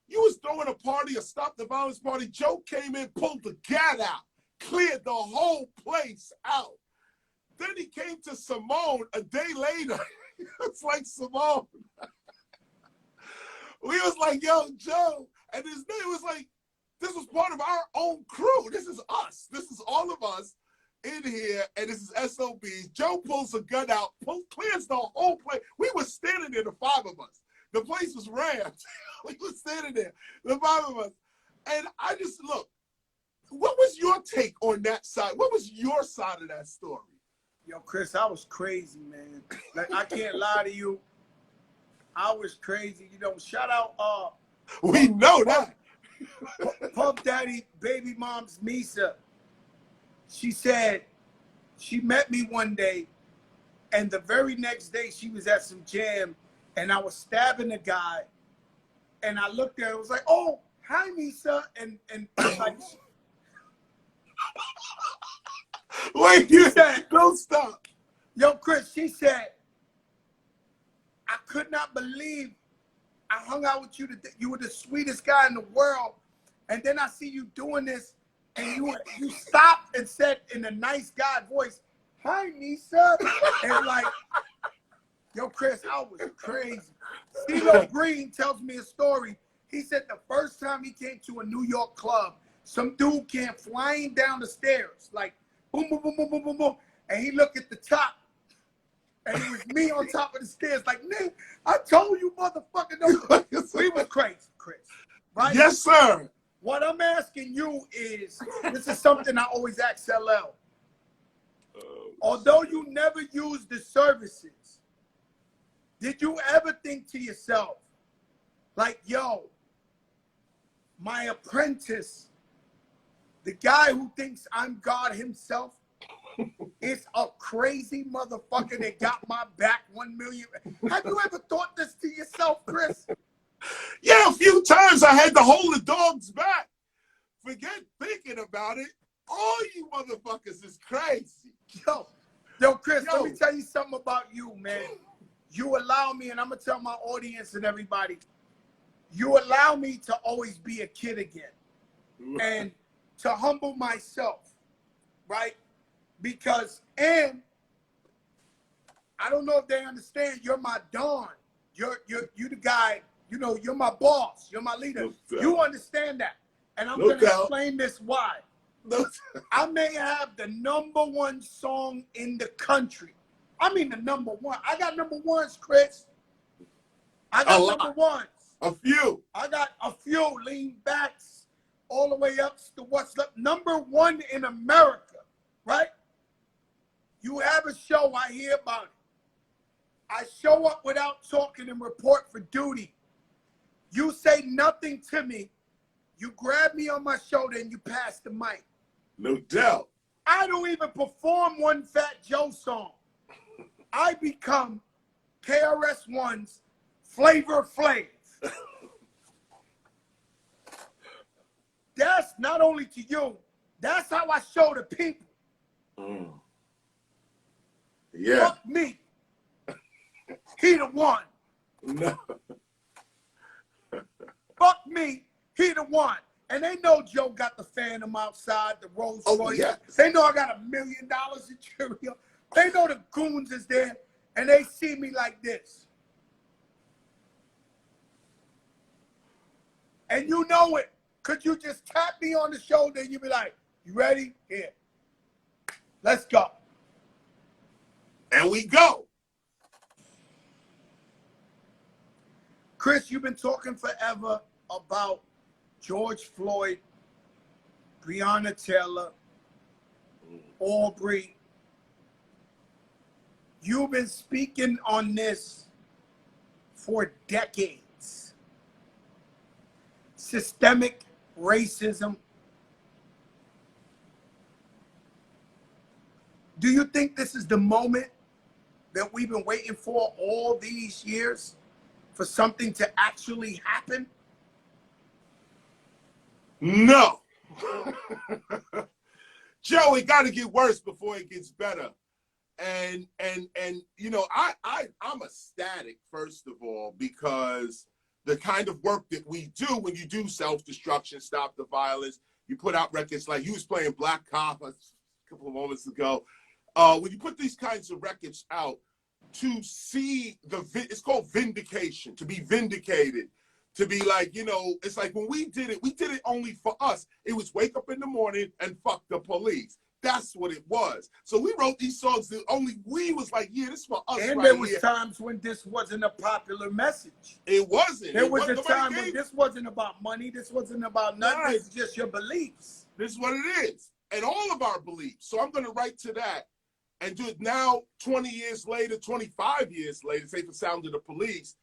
B: You was throwing a party, a Stop the Violence party. Joe came in, pulled the gat out, cleared the whole place out. Then he came to Simone a day later. It's like Simone. We was like, yo, Joe. And his name was like, this was part of our own crew. This is us. This is all of us in here, and this is SOBs. Joe pulls a gun out, clears the whole place. We were standing there, the five of us. The place was rammed. We were standing there, the five of us. And I just, look, what was your take on that side? What was your side of that story?
A: Yo, Chris, I was crazy, man. Like, I can't lie to you. I was crazy. You know, shout out.
B: We know that.
A: Puff Daddy, baby mom's Misa. She said she met me one day, and the very next day she was at some jam, and I was stabbing a guy, and I looked at her, I was like, oh, hi, Misa, and like,
B: wait, you said, don't stop.
A: Yo, Chris, she said, I could not believe I hung out with you. You were the sweetest guy in the world. And then I see you doing this, and you stopped and said in a nice guy voice, hi, Nisa. And like, yo, Chris, I was crazy. Steve Green tells me a story. He said the first time he came to a New York club, some dude came flying down the stairs, like, boom, boom, boom, boom, boom, boom, boom. And he looked at the top, and it was me on top of the stairs, like, man, I told you, motherfucker. No. We were crazy, Chris. Right?
B: Yes, sir.
A: What I'm asking you is, this is something I always ask LL. Although you never used the services, did you ever think to yourself, like, yo, my apprentice, the guy who thinks I'm God himself, is a crazy motherfucker that got my back 1 million. Have you ever thought this to yourself, Chris?
B: Yeah, a few times I had to hold the dog's back. Forget thinking about it. All you motherfuckers is crazy.
A: Yo, Chris, let me tell you something about you, man. You allow me, and I'm going to tell my audience and everybody, you allow me to always be a kid again and to humble myself, right? Because, and I don't know if they understand, you're my Don. You're the guy, you know, you're my boss. You're my leader. No, you understand that. And I'm going to explain this why. No, I may have the #1 song in the country. I mean the #1. I got #1s, Chris. I got #1s.
B: A few.
A: I got a few lean backs all the way up to what's up. #1 in America, right? You have a show, I hear about it. I show up without talking and report for duty. You say nothing to me. You grab me on my shoulder and you pass the mic.
B: No doubt.
A: I don't even perform one Fat Joe song. I become KRS1's Flavor Flav. That's not only to you. That's how I show the people.
B: Yeah.
A: Fuck me. He the one.
B: No.
A: Fuck me, he the one. And they know Joe got the Phantom outside, the Rolls Royce.
B: Yes.
A: They know I got $1 million in Cheerio. They know the goons is there, and they see me like this. And you know it. Could you just tap me on the shoulder and you be like, you ready? Here. Let's go.
B: And we go.
A: Chris, you've been talking forever about George Floyd, Breonna Taylor, Aubrey. You've been speaking on this for decades. Systemic racism. Do you think this is the moment that we've been waiting for all these years for something to actually happen?
B: No. Joe, it got to get worse before it gets better. And you know, I'm ecstatic, first of all, because the kind of work that we do when you do self-destruction, stop the violence, you put out records like you was playing Black Cop a couple of moments ago. When you put these kinds of records out, to see it's called vindication, to be vindicated, to be like, you know, it's like when we did it only for us. It was wake up in the morning and fuck the police. That's what it was. So we wrote these songs that only we was like, yeah, this is for us.
A: And
B: right
A: there was
B: here.
A: times when this wasn't a popular message.
B: It wasn't.
A: There was a time when this wasn't about money. This wasn't about nothing.
B: Right.
A: It's just your beliefs.
B: This is what it is. And all of our beliefs. So I'm going to write to that and do it now 20 years later, 25 years later, say for Sound of the Police,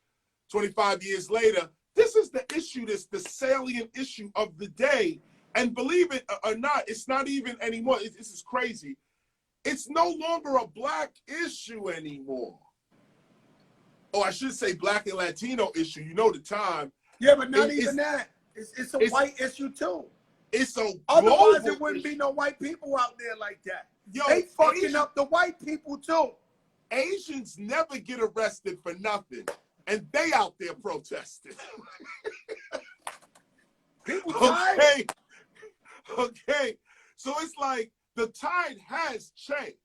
B: 25 years later, this is the issue, the salient issue of the day. And believe it or not, it's not even anymore. This is crazy. It's no longer a black issue anymore. Oh, I should say black and Latino issue. You know the time.
A: Yeah, but not even that. It's a white issue too.
B: It's a
A: Otherwise, there wouldn't be no white people out there like that.
B: Yo,
A: they fucking up the white people too.
B: Asians never get arrested for nothing, and they out there protesting.
A: People tired.
B: Okay. So it's like the tide has changed.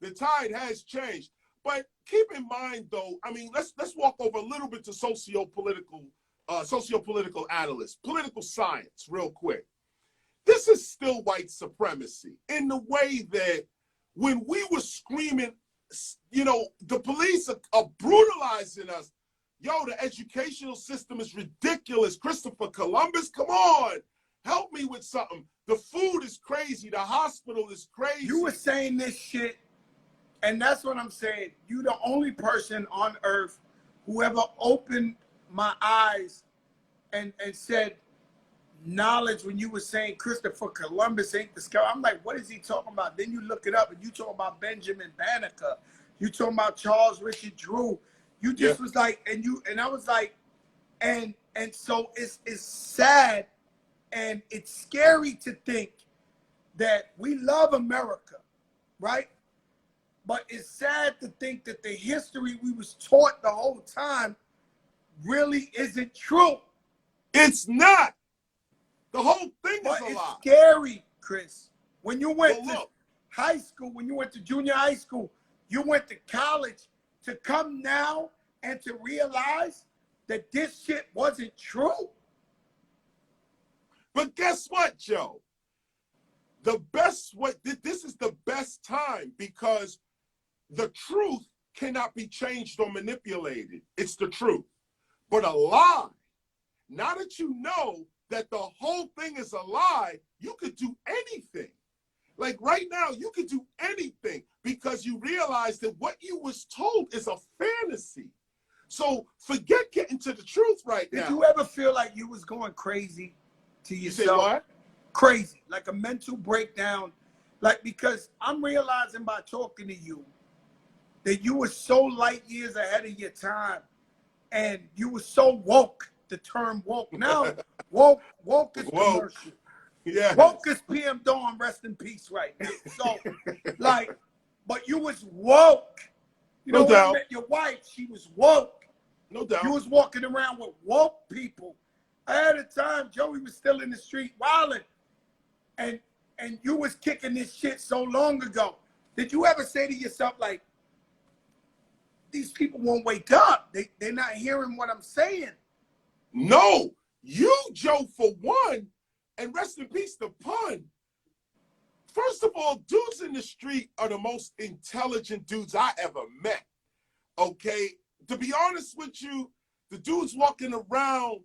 B: The tide has changed. But keep in mind, though, I mean, let's walk over a little bit to sociopolitical analysts, political science, real quick. This is still white supremacy in the way that when we were screaming, you know, the police are brutalizing us. Yo, the educational system is ridiculous. Christopher Columbus, come on. Help me with something. The food is crazy. The hospital is crazy.
A: You were saying this shit, and that's what I'm saying. You the only person on earth who ever opened my eyes and said, knowledge when you were saying Christopher Columbus ain't the sky. I'm like, what is he talking about? Then you look it up and you talk about Benjamin Banneker. You talking about Charles Richard Drew. You just was like, and I was like, and so it's sad and it's scary to think that we love America, right? But it's sad to think that the history we was taught the whole time really isn't true.
B: It's not. The whole thing is a lie.
A: It's scary, Chris. When you went to high school, when you went to junior high school, you went to college, to come now and to realize that this shit wasn't true.
B: But guess what, Joe? This is the best time because the truth cannot be changed or manipulated. It's the truth. But a lie, now that you know that the whole thing is a lie, you could do anything. Like right now, you could do anything because you realize that what you was told is a fantasy. So forget getting to the truth right now.
A: Did you ever feel like you was going crazy to yourself?
B: You say what?
A: Crazy, like a mental breakdown. Like, because I'm realizing by talking to you that you were so light years ahead of your time and you were so woke, the term woke. Now, woke is commercial.
B: Yeah.
A: Woke is PM Dawn, rest in peace right now. So, like, but you was woke. You know, when I met your wife, she was woke.
B: No doubt.
A: You was walking around with woke people. At the time, Joey was still in the street wilding. And you was kicking this shit so long ago. Did you ever say to yourself, like, these people won't wake up? They're not hearing what I'm saying.
B: No. You, Joe, for one, and rest in peace, the pun. First of all, dudes in the street are the most intelligent dudes I ever met. Okay? To be honest with you, the dudes walking around,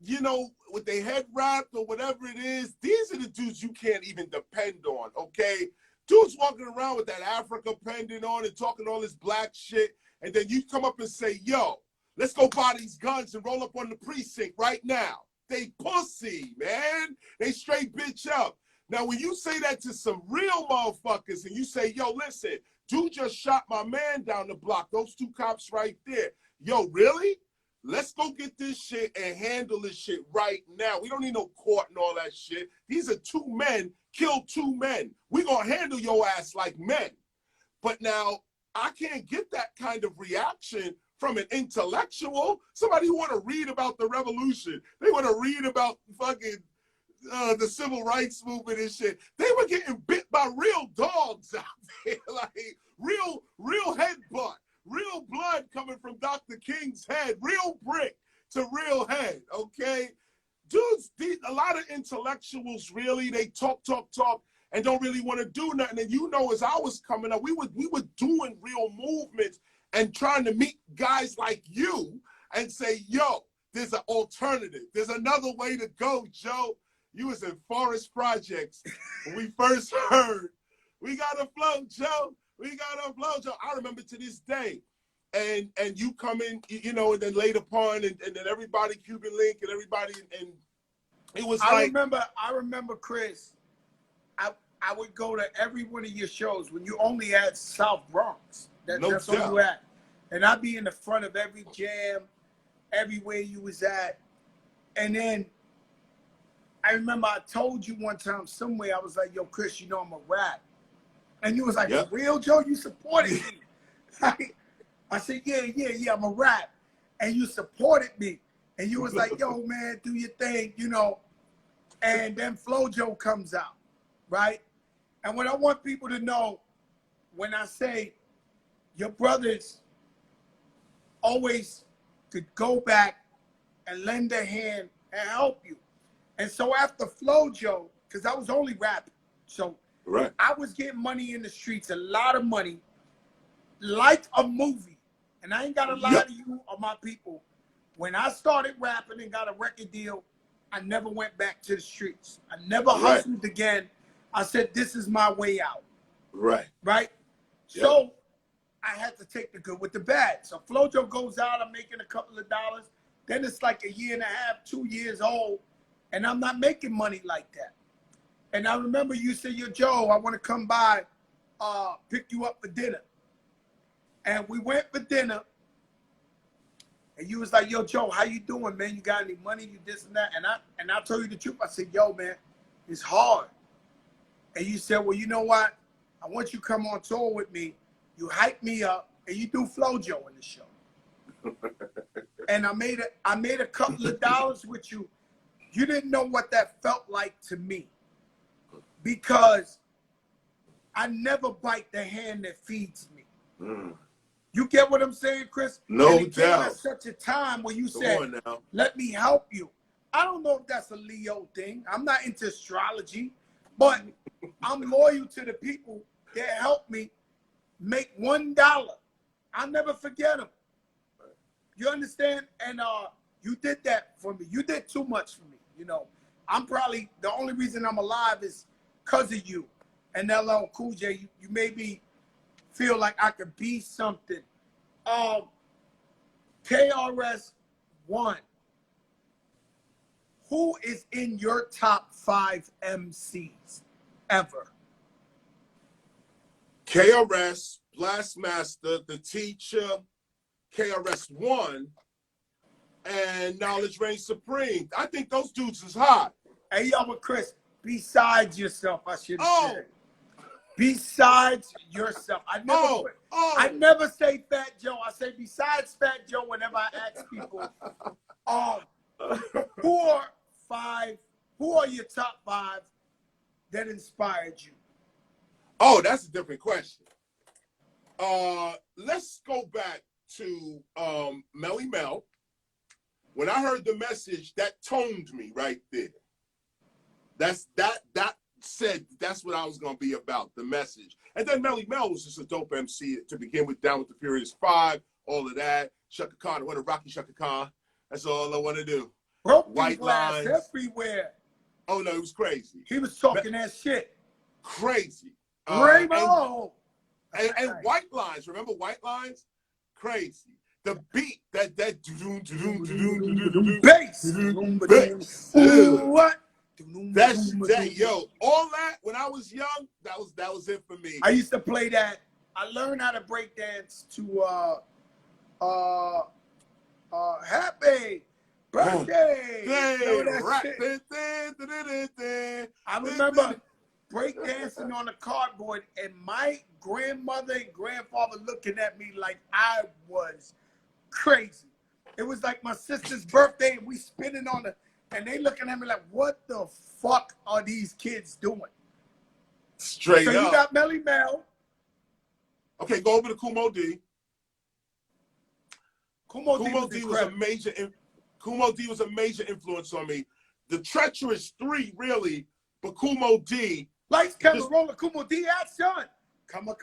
B: you know, with their head wrapped or whatever it is, these are the dudes you can't even depend on, okay? Dudes walking around with that Africa pendant on and talking all this black shit, and then you come up and say, yo, let's go buy these guns and roll up on the precinct right now. They pussy, man. They straight bitch up. Now, when you say that to some real motherfuckers and you say, yo, listen, dude just shot my man down the block, those two cops right there. Yo, really? Let's go get this shit and handle this shit right now. We don't need no court and all that shit. These are two men, killed two men. We gonna handle your ass like men. But now, I can't get that kind of reaction from an intellectual. Somebody who want to read about the revolution. They want to read about fucking the civil rights movement and shit. They were getting bit by real dogs out there. Like, real headbutt. Real blood coming from Dr. King's head, real brick to real head, okay? Dudes, a lot of intellectuals really, they talk, and don't really want to do nothing. And you know, as I was coming up, we were doing real movements and trying to meet guys like you and say, yo, there's an alternative. There's another way to go, Joe. You was in Forest Projects when we first heard, we got to flow, Joe. We got to flow, Joe. I remember to this day. And you come in, you know, and then later upon, and then everybody, Cuban Link and everybody, and it was
A: I remember, Chris, I would go to every one of your shows when you only had South Bronx. That's all you had. And I'd be in the front of every jam, everywhere you was at. And then I remember I told you one time somewhere, I was like, yo, Chris, you know I'm a rap. And you was like, for real, Joe? You supported me. I said, yeah, I'm a rap. And you supported me. And you was like, yo, man, do your thing, you know. And then Flojo comes out, right? And what I want people to know, when I say your brothers always could go back and lend a hand and help you. And so after Flojo, because I was only rapping, so
B: right.
A: I was getting money in the streets, a lot of money, like a movie. And I ain't got to lie to you or my people. When I started rapping and got a record deal, I never went back to the streets. I never hustled again. I said, this is my way out.
B: Right.
A: Right? Yep. So I had to take the good with the bad. So Flojo goes out, I'm making a couple of dollars. Then it's like a year and a half, 2 years old, and I'm not making money like that. And I remember you said, yo, Joe, I want to come by, pick you up for dinner. And we went for dinner. And you was like, yo, Joe, how you doing, man? You got any money? You this and that? And I told you the truth. I said, yo, man, it's hard. And you said, well, you know what? I want you to come on tour with me. You hype me up, and you do Flojo in the show. And I made a couple of dollars with you. You didn't know what that felt like to me, because I never bite the hand that feeds me. Mm. You get what I'm saying, Chris?
B: No
A: and it
B: doubt.
A: came at such a time when you said, let me help you. I don't know if that's a Leo thing. I'm not into astrology, but I'm loyal to the people that helped me make $1. I'll never forget them. You understand? And you did that for me. You did too much for me. You know, I'm probably, the only reason I'm alive is because of you. And LL Cool J, you made me feel like I could be something. KRS1, who is in your top 5 MCs ever?
B: KRS, Blastmaster, The Teacher, KRS1, and Knowledge Reigns Supreme. I think those dudes is hot.
A: Hey, yo, but Chris, besides yourself, I should have said. Besides yourself. I never say Fat Joe. I say besides Fat Joe whenever I ask people, who are your top 5 that inspired you?
B: Oh, that's a different question. Let's go back to Melly Mel. When I heard the message, that toned me right there. That said that's what I was gonna be about, the message. And then Melly Mel was just a dope MC to begin with, Down with the Furious 5, all of that. Shaka Khan, I want to rock you, Shaka Khan. That's all I want to do.
A: Broken
B: White
A: glass
B: lines
A: everywhere.
B: Oh no, it was crazy.
A: He was talking that shit.
B: Crazy.
A: Rainbow.
B: And White Lines, remember White Lines? Crazy. The beat, that bass.
A: What?
B: That yo, all that when I was young, that was it for me.
A: I used to play that. I learned how to break dance to Happy Birthday. I remember break dancing on the cardboard and my grandmother and grandfather looking at me like I was crazy. It was like my sister's birthday and we spinning on the, and they looking at me like, what the fuck are these kids doing?
B: Straight up.
A: So you got Melly Mel.
B: Okay, go over to Kumo D.
A: Kumo
B: D was a major. Kumo D was a major influence on me. The Treacherous 3, really, but Kumo D.
A: Lights, camera, roller, Kumo D, action. Come on.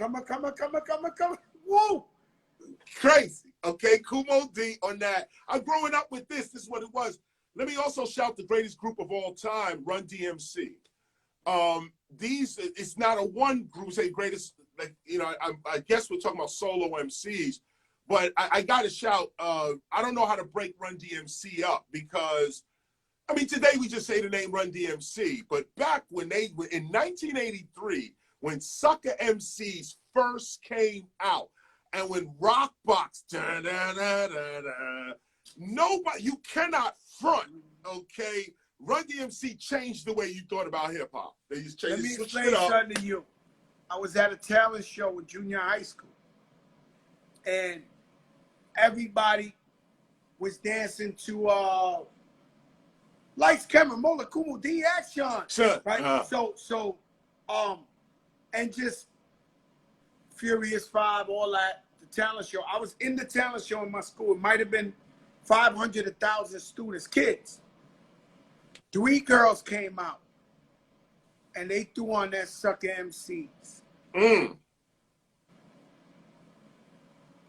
A: Woo!
B: Crazy. Okay, Kumo D on that. I'm growing up with this. This is what it was. Let me also shout the greatest group of all time, Run DMC. It's not a one group, say greatest, like, you know, I guess we're talking about solo MCs, but I got to shout, I don't know how to break Run DMC up because, I mean, today we just say the name Run DMC, but back when in 1983, when Sucker MCs first came out, and when Rockbox, nobody, you cannot front, okay? Run DMC changed the way you thought about hip hop. They just changed.
A: Let me explain something to you. I was at a talent show in junior high school, and everybody was dancing to Lights, Camera, Mola, Kumo D, action.
B: Sure.
A: Right? And just Furious 5, all that, the talent show. I was in the talent show in my school. It might have been 500, 1,000 students, kids. 3 girls came out, and they threw on that Sucker MCs.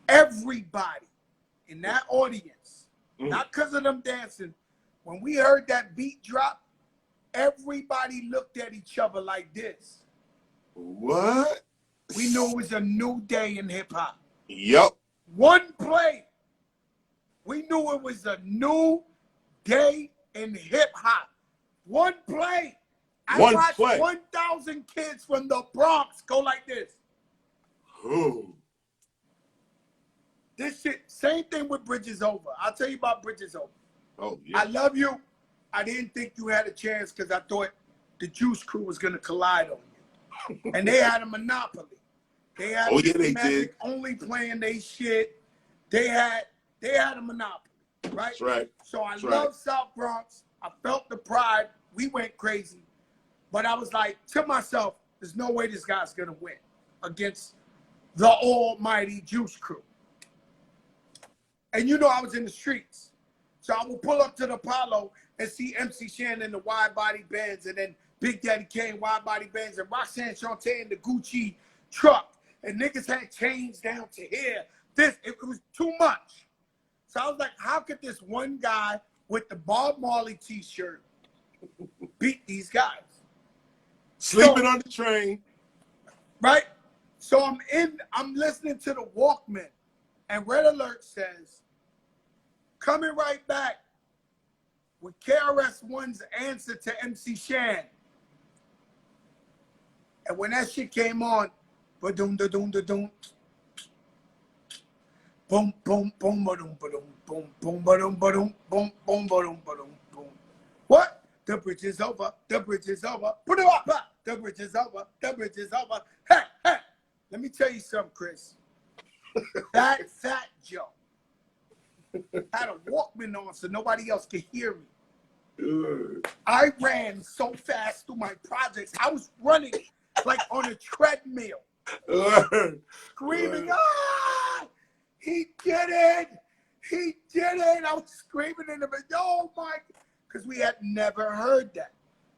A: Everybody in that audience, not because of them dancing, when we heard that beat drop, everybody looked at each other like this.
B: What?
A: We knew it was a new day in hip hop.
B: Yep.
A: One play. We knew it was a new day in hip hop. One play. I watched 1,000 kids from the Bronx go like this.
B: Ooh.
A: This shit, same thing with Bridges Over. I'll tell you about Bridges Over.
B: Oh, yeah.
A: I love you. I didn't think you had a chance because I thought the Juice Crew was going to collide on you. And they had a monopoly. They had
B: they did.
A: Only playing they shit. They had a monopoly, right?
B: That's right.
A: So I love South Bronx. I felt the pride. We went crazy. But I was like, to myself, there's no way this guy's going to win against the almighty Juice Crew. And you know I was in the streets. So I would pull up to the Apollo and see MC Shan in the wide body Benz, and then Big Daddy Kane wide body Benz, and Roxanne Shante in the Gucci truck. And niggas had chains down to here. It was too much. So I was like, how could this one guy with the Bob Marley t-shirt beat these guys?
B: Sleeping on the train.
A: Right? So I'm listening to the Walkman, and Red Alert says, coming right back with KRS1's answer to MC Shan. And when that shit came on, ba-doom-da-doom-da-doom, boom, boom, boom, ba-doom, ba-doom, boom, boom, ba-doom, ba-doom, boom, boom, ba-doom, ba-doom, boom. What? The bridge is over. The bridge is over. Put it up. The bridge is over. The bridge is over. Hey, hey. Let me tell you something, Chris. That Fat Joe had a Walkman on so nobody else could hear me. I ran so fast through my projects. I was running like on a treadmill. Screaming, ah! He did it! He did it! I was screaming in the video, oh my, because we had never heard that.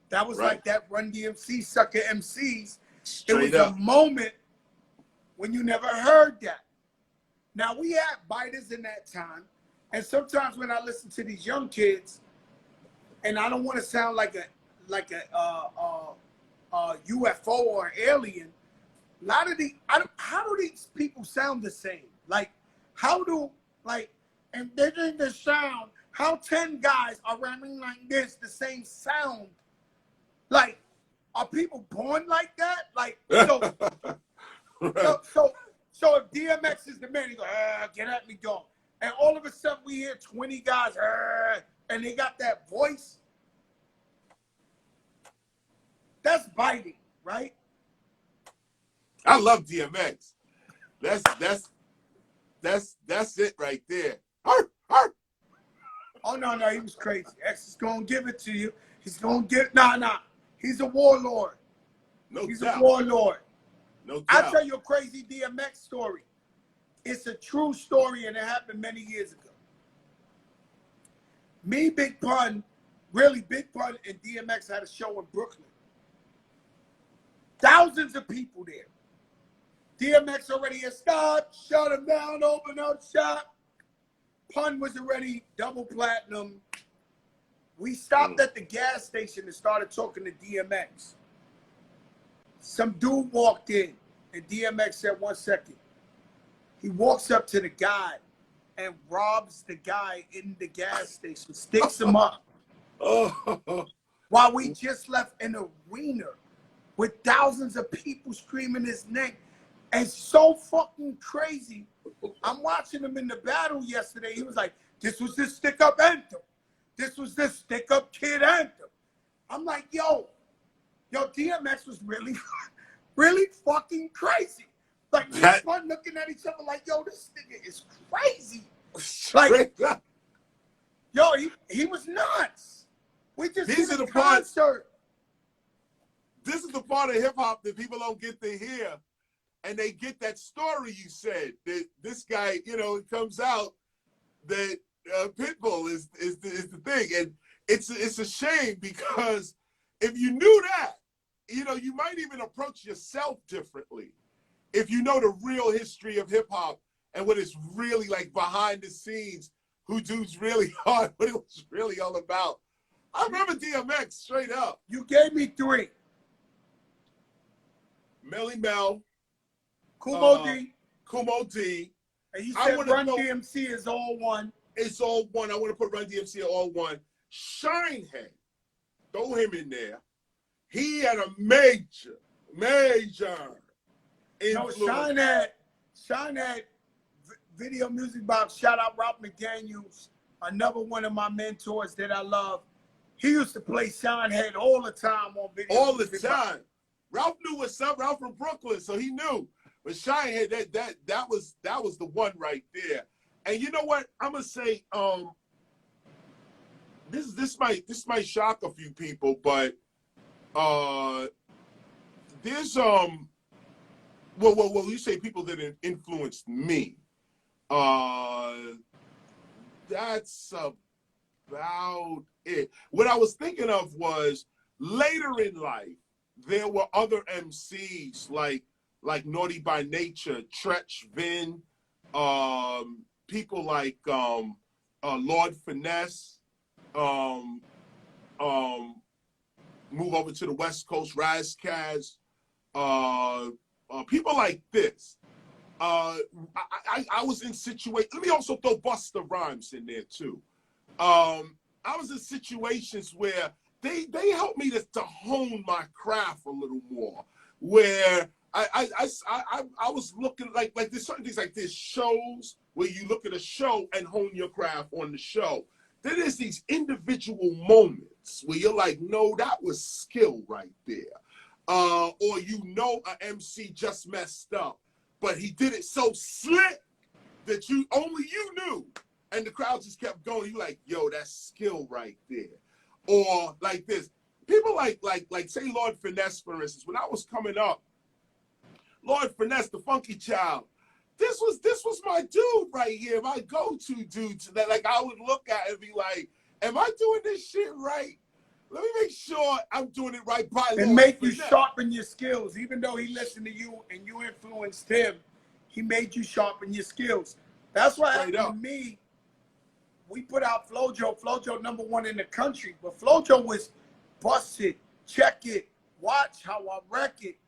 A: That was like that Run DMC Sucker MCs. It was a moment when you never heard that. Now we had biters in that time, and sometimes when I listen to these young kids, and I don't want to sound like a UFO or an alien. A lot of the, how do these people sound the same? Like, how do, like, and they're doing the sound, how 10 guys are rapping like this, the same sound? Like, are people born like that? Like, so, so if DMX is the man, he go, get at me, dog. And all of a sudden we hear 20 guys, and they got that voice. That's biting, right?
B: I love DMX. That's it right there. Arr, arr.
A: Oh no, he was crazy. X is gonna give it to you. He's gonna get nah. He's a warlord. He's a warlord.
B: No doubt.
A: I'll tell you a crazy DMX story. It's a true story and it happened many years ago. Me, Big Pun, really Big Pun and DMX had a show in Brooklyn. Thousands of people there. DMX already had stopped, shut him down, open up shop. Pun was already double platinum. We stopped at the gas station and started talking to DMX. Some dude walked in and DMX said, 1 second. He walks up to the guy and robs the guy in the gas station, sticks him up. While we just left an arena with thousands of people screaming his name. And so fucking crazy. I'm watching him in the battle yesterday. He was like, this was the stick-up anthem. This was the stick-up kid anthem. I'm like, yo, DMX was really, really fucking crazy. Like, we fun looking at each other like, yo, this nigga is crazy. Like, yo, he was nuts. We just did a concert.
B: This is the part of hip-hop that people don't get to hear. And they get that story you said, that this guy, it comes out that Pitbull is the thing. And it's a shame because if you knew that, you might even approach yourself differently. If you know the real history of hip-hop and what it's really like behind the scenes, who dude's really hard, what it was really all about. I remember DMX straight up.
A: You gave me 3.
B: Melly Mel.
A: Kumo D.
B: Kumo D.
A: And you said Run DMC is all one.
B: It's all one. I want to put Run DMC at all one. Shinehead. Throw him in there. He had a major influence.
A: No, Shinehead, Video Music Box, shout out Ralph McDaniels, another one of my mentors that I love. He used to play Shinehead all the time on Video
B: All the
A: Music
B: time.
A: Box.
B: Ralph knew what's up. Ralph from Brooklyn, so he knew. But Shinehead, that was the one right there. And you know what? I'm gonna say, this might shock a few people, but there's well, you say people that influenced me. That's about it. What I was thinking of was later in life, there were other MCs like Naughty by Nature, Tretch Vin, people like Lord Finesse, move over to the West Coast, Razkaz, people like this. I was in situations, let me also throw Busta Rhymes in there too. I was in situations where they helped me to hone my craft a little more, where I was looking like there's certain things like there's shows where you look at a show and hone your craft on the show. Then there's these individual moments where you're like, no, that was skill right there. or you know a MC just messed up, but he did it so slick that only you knew, and the crowd just kept going. You like, yo, that's skill right there. Or like this, people like say Lord Finesse, for instance. When I was coming up, Lord Finesse, the Funky Child, this was my dude right here, my go-to dude. That like I would look at and be like, am I doing this shit right? Let me make sure I'm doing it right by Lord
A: and make you
B: Finesse.
A: sharpen your skills. Even though he listened to you and you influenced him, he made you sharpen your skills. That's what happened to me. We put out Flojo. Flojo #1 in the country, but Flojo was bust it, check it, watch how I wreck it.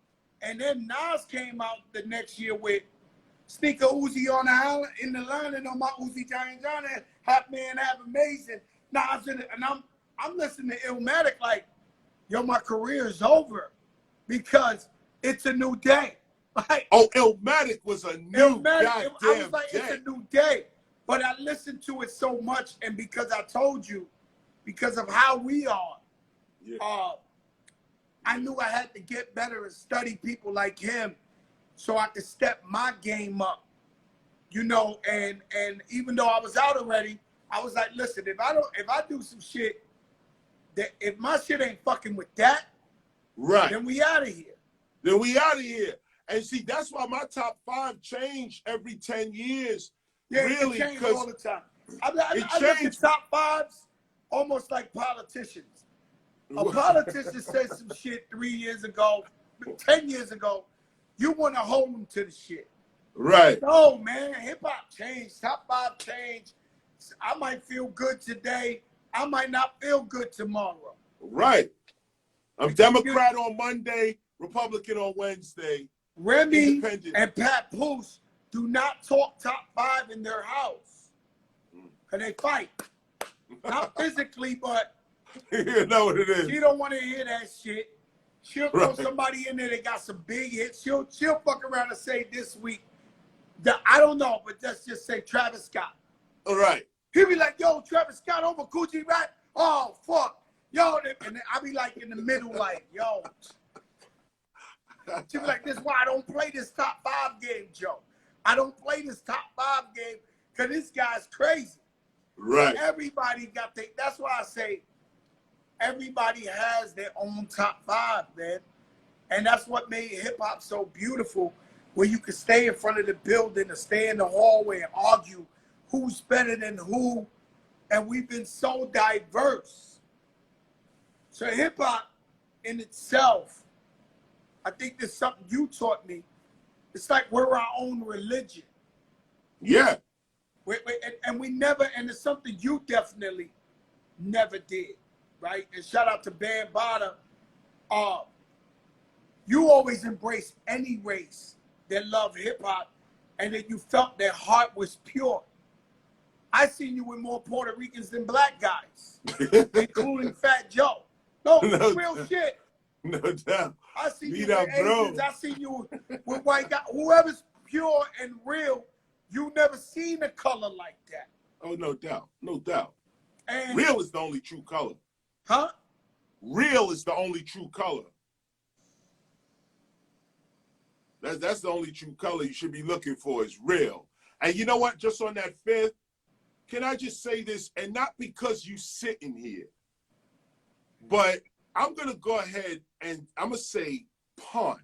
A: And then Nas came out the next year with Sneaker Uzi on the island in the line, and on my Uzi Giant John and Hot Man Have Amazing. Nas in it, and I'm listening to Illmatic like, yo, my career is over because it's a new day. Like,
B: oh, Illmatic was a new goddamn
A: I was like,
B: day.
A: it's a new day. But I listened to it so much, and because I told you, because of how we are, I knew I had to get better and study people like him so I could step my game up, you know, and even though I was out already, I was like, listen, if I do some shit, that if my shit ain't fucking with that,
B: right,
A: then we out of here.
B: Then we out of here. And see, that's why my top 5 change every 10 years.
A: Yeah,
B: really,
A: it changes all the time. I look at top 5s almost like politicians. A politician said some shit 3 years ago, 10 years ago. You want to hold them to the shit.
B: Right.
A: No, man, hip-hop changed. Top 5 changed. I might feel good today. I might not feel good tomorrow.
B: Right. I'm Democrat on Monday, Republican on Wednesday.
A: Remy and Pat Poose do not talk top 5 in their house. Because they fight. Not physically, but
B: you know what it is.
A: She don't want to hear that shit. She'll throw somebody in there that got some big hits. She'll fuck around and say this week, I don't know, but let's just say Travis Scott.
B: All right.
A: He'll be like, yo, Travis Scott over Coogee Rap? Oh, fuck. Yo, and then I'll be like in the middle like, yo. She'll be like, this is why I don't play this top 5 game, Joe. I don't play this top 5 game because this guy's crazy.
B: Right.
A: So everybody got that's why I say everybody has their own top 5, man. And that's what made hip-hop so beautiful, where you could stay in front of the building or stay in the hallway and argue who's better than who. And we've been so diverse. So hip-hop in itself, I think there's something you taught me. It's like we're our own religion.
B: Yeah.
A: And we never, and it's something you definitely never did, right? And shout out to Bam Bada. You always embrace any race that love hip hop and that you felt their heart was pure. I seen you with more Puerto Ricans than black guys, including Fat Joe. No real shit.
B: No doubt.
A: I see you with Asians. I see you with white guys. Whoever's pure and real, you never seen a color like that.
B: Oh, no doubt. No doubt.
A: And
B: real is the only true color.
A: Huh?
B: Real is the only true color. That's the only true color you should be looking for is real. And you know what? Just on that 5th, can I just say this? And not because you sitting here, but I'm going to go ahead and I'm going to say pun.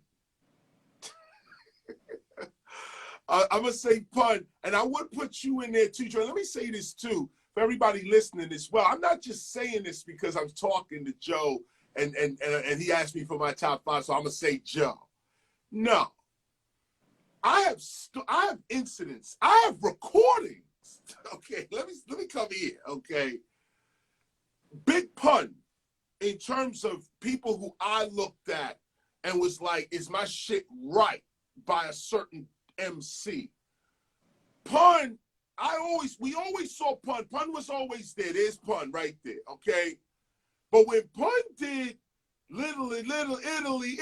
B: I'm going to say pun, and I would put you in there too, Joe. Let me say this too, for everybody listening as well. I'm not just saying this because I'm talking to Joe and he asked me for my top 5, so I'm going to say Joe. No. I have incidents. I have recordings. Okay, let me come here, okay? Big pun in terms of people who I looked at and was like, is my shit right by a certain MC? Pun, we always saw Pun. Pun was always there. There's Pun right there, okay? But when Pun did Little Italy,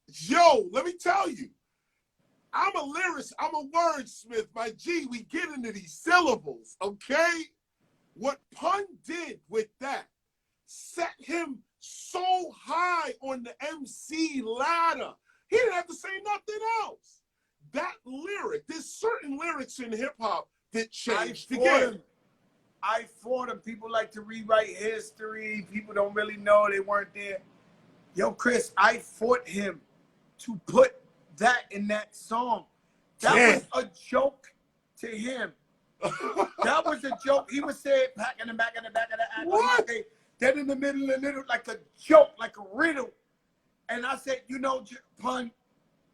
B: yo, let me tell you, I'm a lyricist, I'm a wordsmith, my G, we get into these syllables, okay? What Pun did with that set him so high on the MC ladder. He didn't have to say nothing else. That lyric, there's certain lyrics in hip hop that changed the game.
A: I fought him. People like to rewrite history. People don't really know they weren't there. Yo, Chris, I fought him to put that in that song. That was a joke to him. That was a joke. He would say it back in the back of the act.
B: What?
A: Then in the middle, like a joke, like a riddle. And I said, you know, Pun,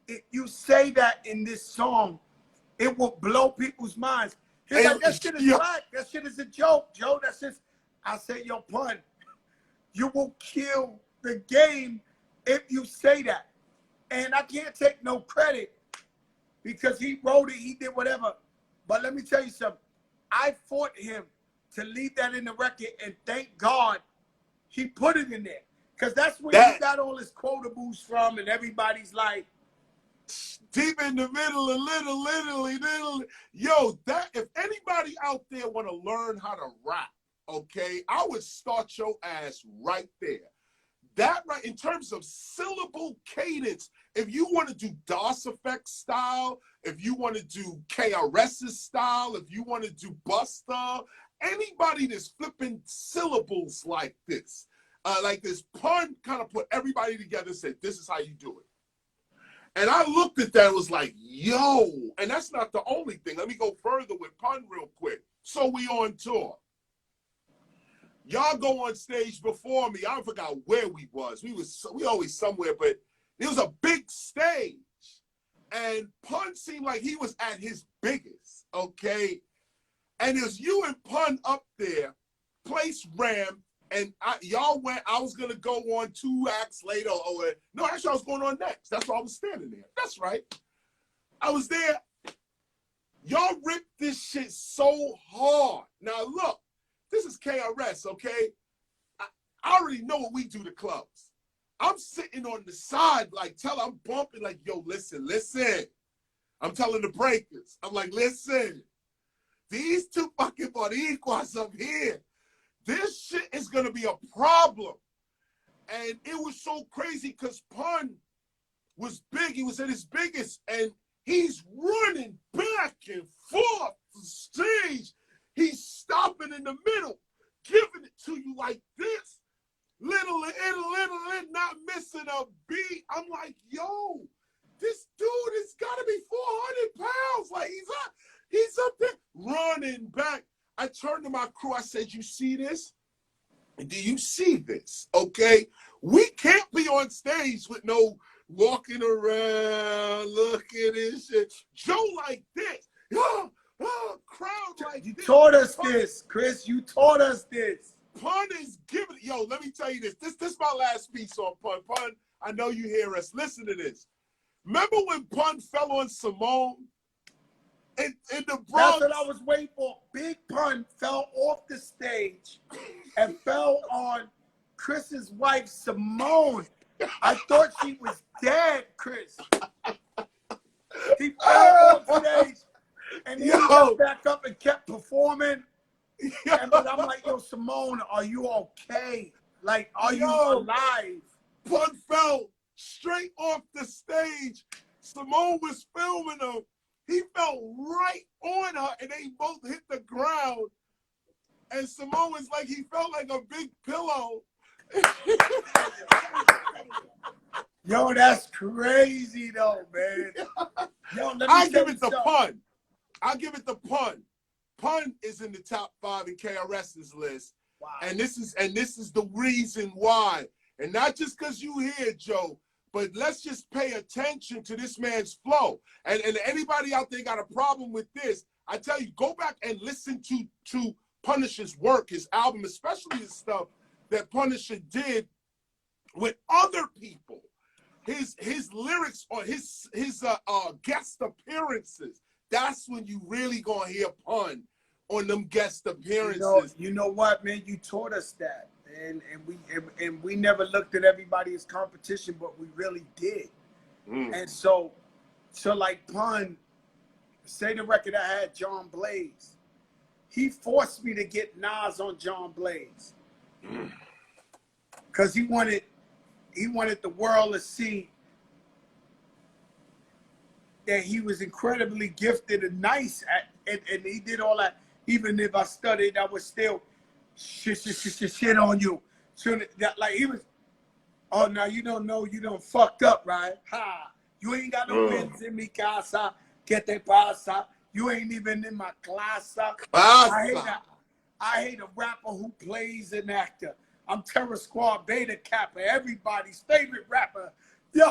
A: if you say that in this song, it will blow people's minds. He's like, that shit is black. That shit is a joke, Joe. That's just, I said, yo, Pun, you will kill the game if you say that. And I can't take no credit because he wrote it, he did whatever. But let me tell you something. I fought him to leave that in the record, and thank God he put it in there. Because that's where he got all his quotables from, and everybody's like,
B: deep in the middle, little. Yo, that if anybody out there want to learn how to rap, okay, I would start your ass right there. That right, in terms of syllable cadence, if you want to do DOS Effect style, if you want to do KRS's style, if you want to do Busta, anybody that's flipping syllables like this Pun kind of put everybody together and said, this is how you do it. And I looked at that and was like, yo, and that's not the only thing. Let me go further with Pun real quick. So we on tour. Y'all go on stage before me. I forgot where we was. We always somewhere, but it was a big stage. And Pun seemed like he was at his biggest, okay? And it was you and Pun up there, place rammed, and y'all went, I was going to go on 2 acts later. No, actually, I was going on next. That's why I was standing there. That's right. I was there. Y'all ripped this shit so hard. Now, look, this is KRS, okay? I already know what we do to clubs. I'm sitting on the side, like, I'm bumping, like, yo, listen. I'm telling the breakers. I'm like, listen, these 2 fucking boricuas up here, this shit is going to be a problem. And it was so crazy because Pun was big. He was at his biggest, and he's running back and forth the stage. He's stopping in the middle, giving it to you like this. Little, not missing a beat. I'm like, yo, this dude has got to be 400 pounds. Like, he's up there running back. I turned to my crew. I said, you see this? Do you see this? Okay? We can't be on stage with no walking around, looking and shit. Joe like this. Crowd like this.
A: You taught us this, Chris. You taught us this.
B: Pun is giving, yo, let me tell you this. This is my last piece on Pun. Pun, I know you hear us. Listen to this. Remember when Pun fell on Simone? In the Bronx?
A: That's what I was waiting for. Big Pun fell off the stage and fell on Chris's wife, Simone. I thought she was dead, Chris. He fell off stage and he got back up and kept performing. But I'm like, yo, Simone, are you okay? Like, are you alive?
B: Pun fell straight off the stage. Simone was filming him. He fell right on her, and they both hit the ground. And Simone was like, he felt like a big pillow.
A: Yo, that's crazy, though, man. Yo,
B: I give it the Pun. I'll give it the Pun. Pun is in the top 5 in KRS's list. Wow. And this is the reason why. And not just because you hear Joe, but let's just pay attention to this man's flow. And anybody out there got a problem with this, I tell you, go back and listen to Punisher's work, his album, especially the stuff that Punisher did with other people. His lyrics or his guest appearances. That's when you really gonna hear Pun on them guest appearances.
A: You know what, man? You taught us that. And we never looked at everybody as competition, but we really did. And so like Pun, say the record I had John Blaze. He forced me to get Nas on John Blaze. because he wanted the world to see that he was incredibly gifted and nice, and he did all that. Even if I studied, I was still shit on you. So that, like, he was, oh, now you don't know, you done fucked up, right? Ha! You ain't got no wins in mi casa, que te pasa? You ain't even in my class. I hate a rapper who plays an actor. I'm Terror Squad Beta Kappa, everybody's favorite rapper. Yo.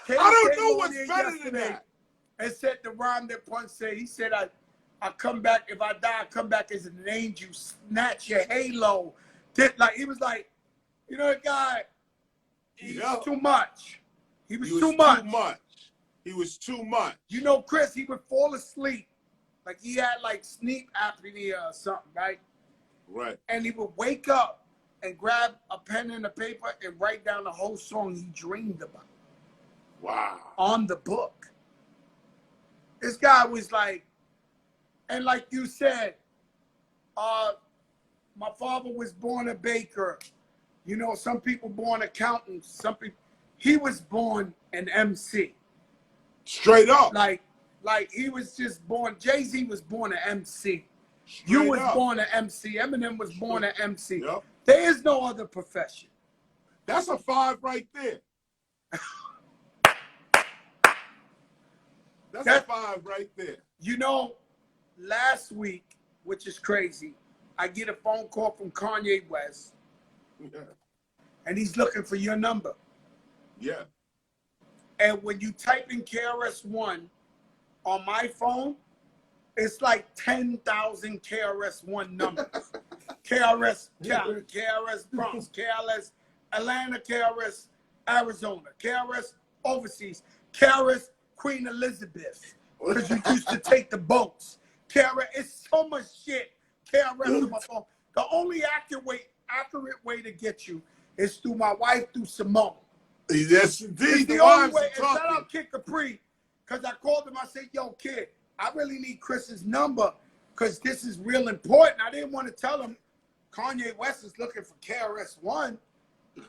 B: I don't know what's better than that.
A: And said the rhyme that Punch said. He said, I come back, if I die, I come back as an angel, snatch your halo. Like, he was like, you know, the guy, he's too much. He was too much.
B: He was too much.
A: You know, Chris, he would fall asleep. Like, he had, like, sleep apnea or something, right?
B: Right.
A: And he would wake up and grab a pen and a paper and write down the whole song he dreamed about.
B: Wow.
A: On the book. This guy was like, and like you said, my father was born a baker. You know, some people born accountants. Some people, he was born an MC.
B: Straight up.
A: Like he was just born. Jay-Z was born an MC. You was born an MC. Eminem was born an MC.
B: Yep.
A: There is no other profession.
B: That's a 5 right there. That's a 5 right there.
A: You know, last week, which is crazy, I get a phone call from Kanye West.
B: Yeah.
A: And he's looking for your number.
B: Yeah.
A: And when you type in KRS1 on my phone, it's like 10,000 KRS1 numbers. KRS Cali, KRS Bronx, KRS Atlanta, KRS Arizona, KRS overseas, KRS Queen Elizabeth, because you used to take the boats. KRS, it's so much shit. KRS on my phone. The only accurate way to get you is through my wife, through Simone.
B: Yes, indeed.
A: It's the only way. And shout out Kid Capri, because I called him. I said, yo, kid, I really need Chris's number because this is real important. I didn't want to tell him Kanye West is looking for KRS1.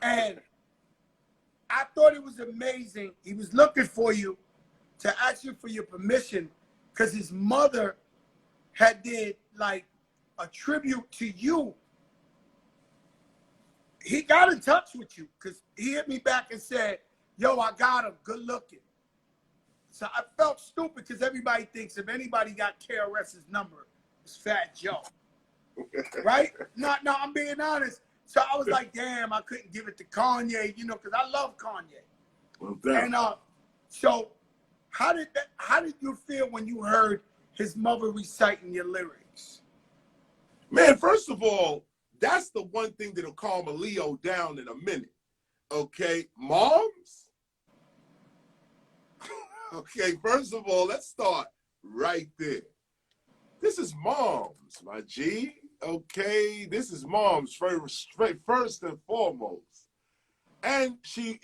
A: And I thought it was amazing. He was looking for you to ask you for your permission because his mother had did like a tribute to you. He got in touch with you because he hit me back and said, yo, I got him, good looking. So I felt stupid because everybody thinks if anybody got KRS's number, it's Fat Joe. Right? No, I'm being honest. So I was like, damn, I couldn't give it to Kanye, you know, because I love Kanye.
B: Well,
A: and so how did you feel when you heard his mother reciting your lyrics?
B: Man, first of all, that's the one thing that'll calm a Leo down in a minute. Okay, moms? Okay, first of all, let's start right there. This is moms, my G. Okay, this is moms first and foremost. And she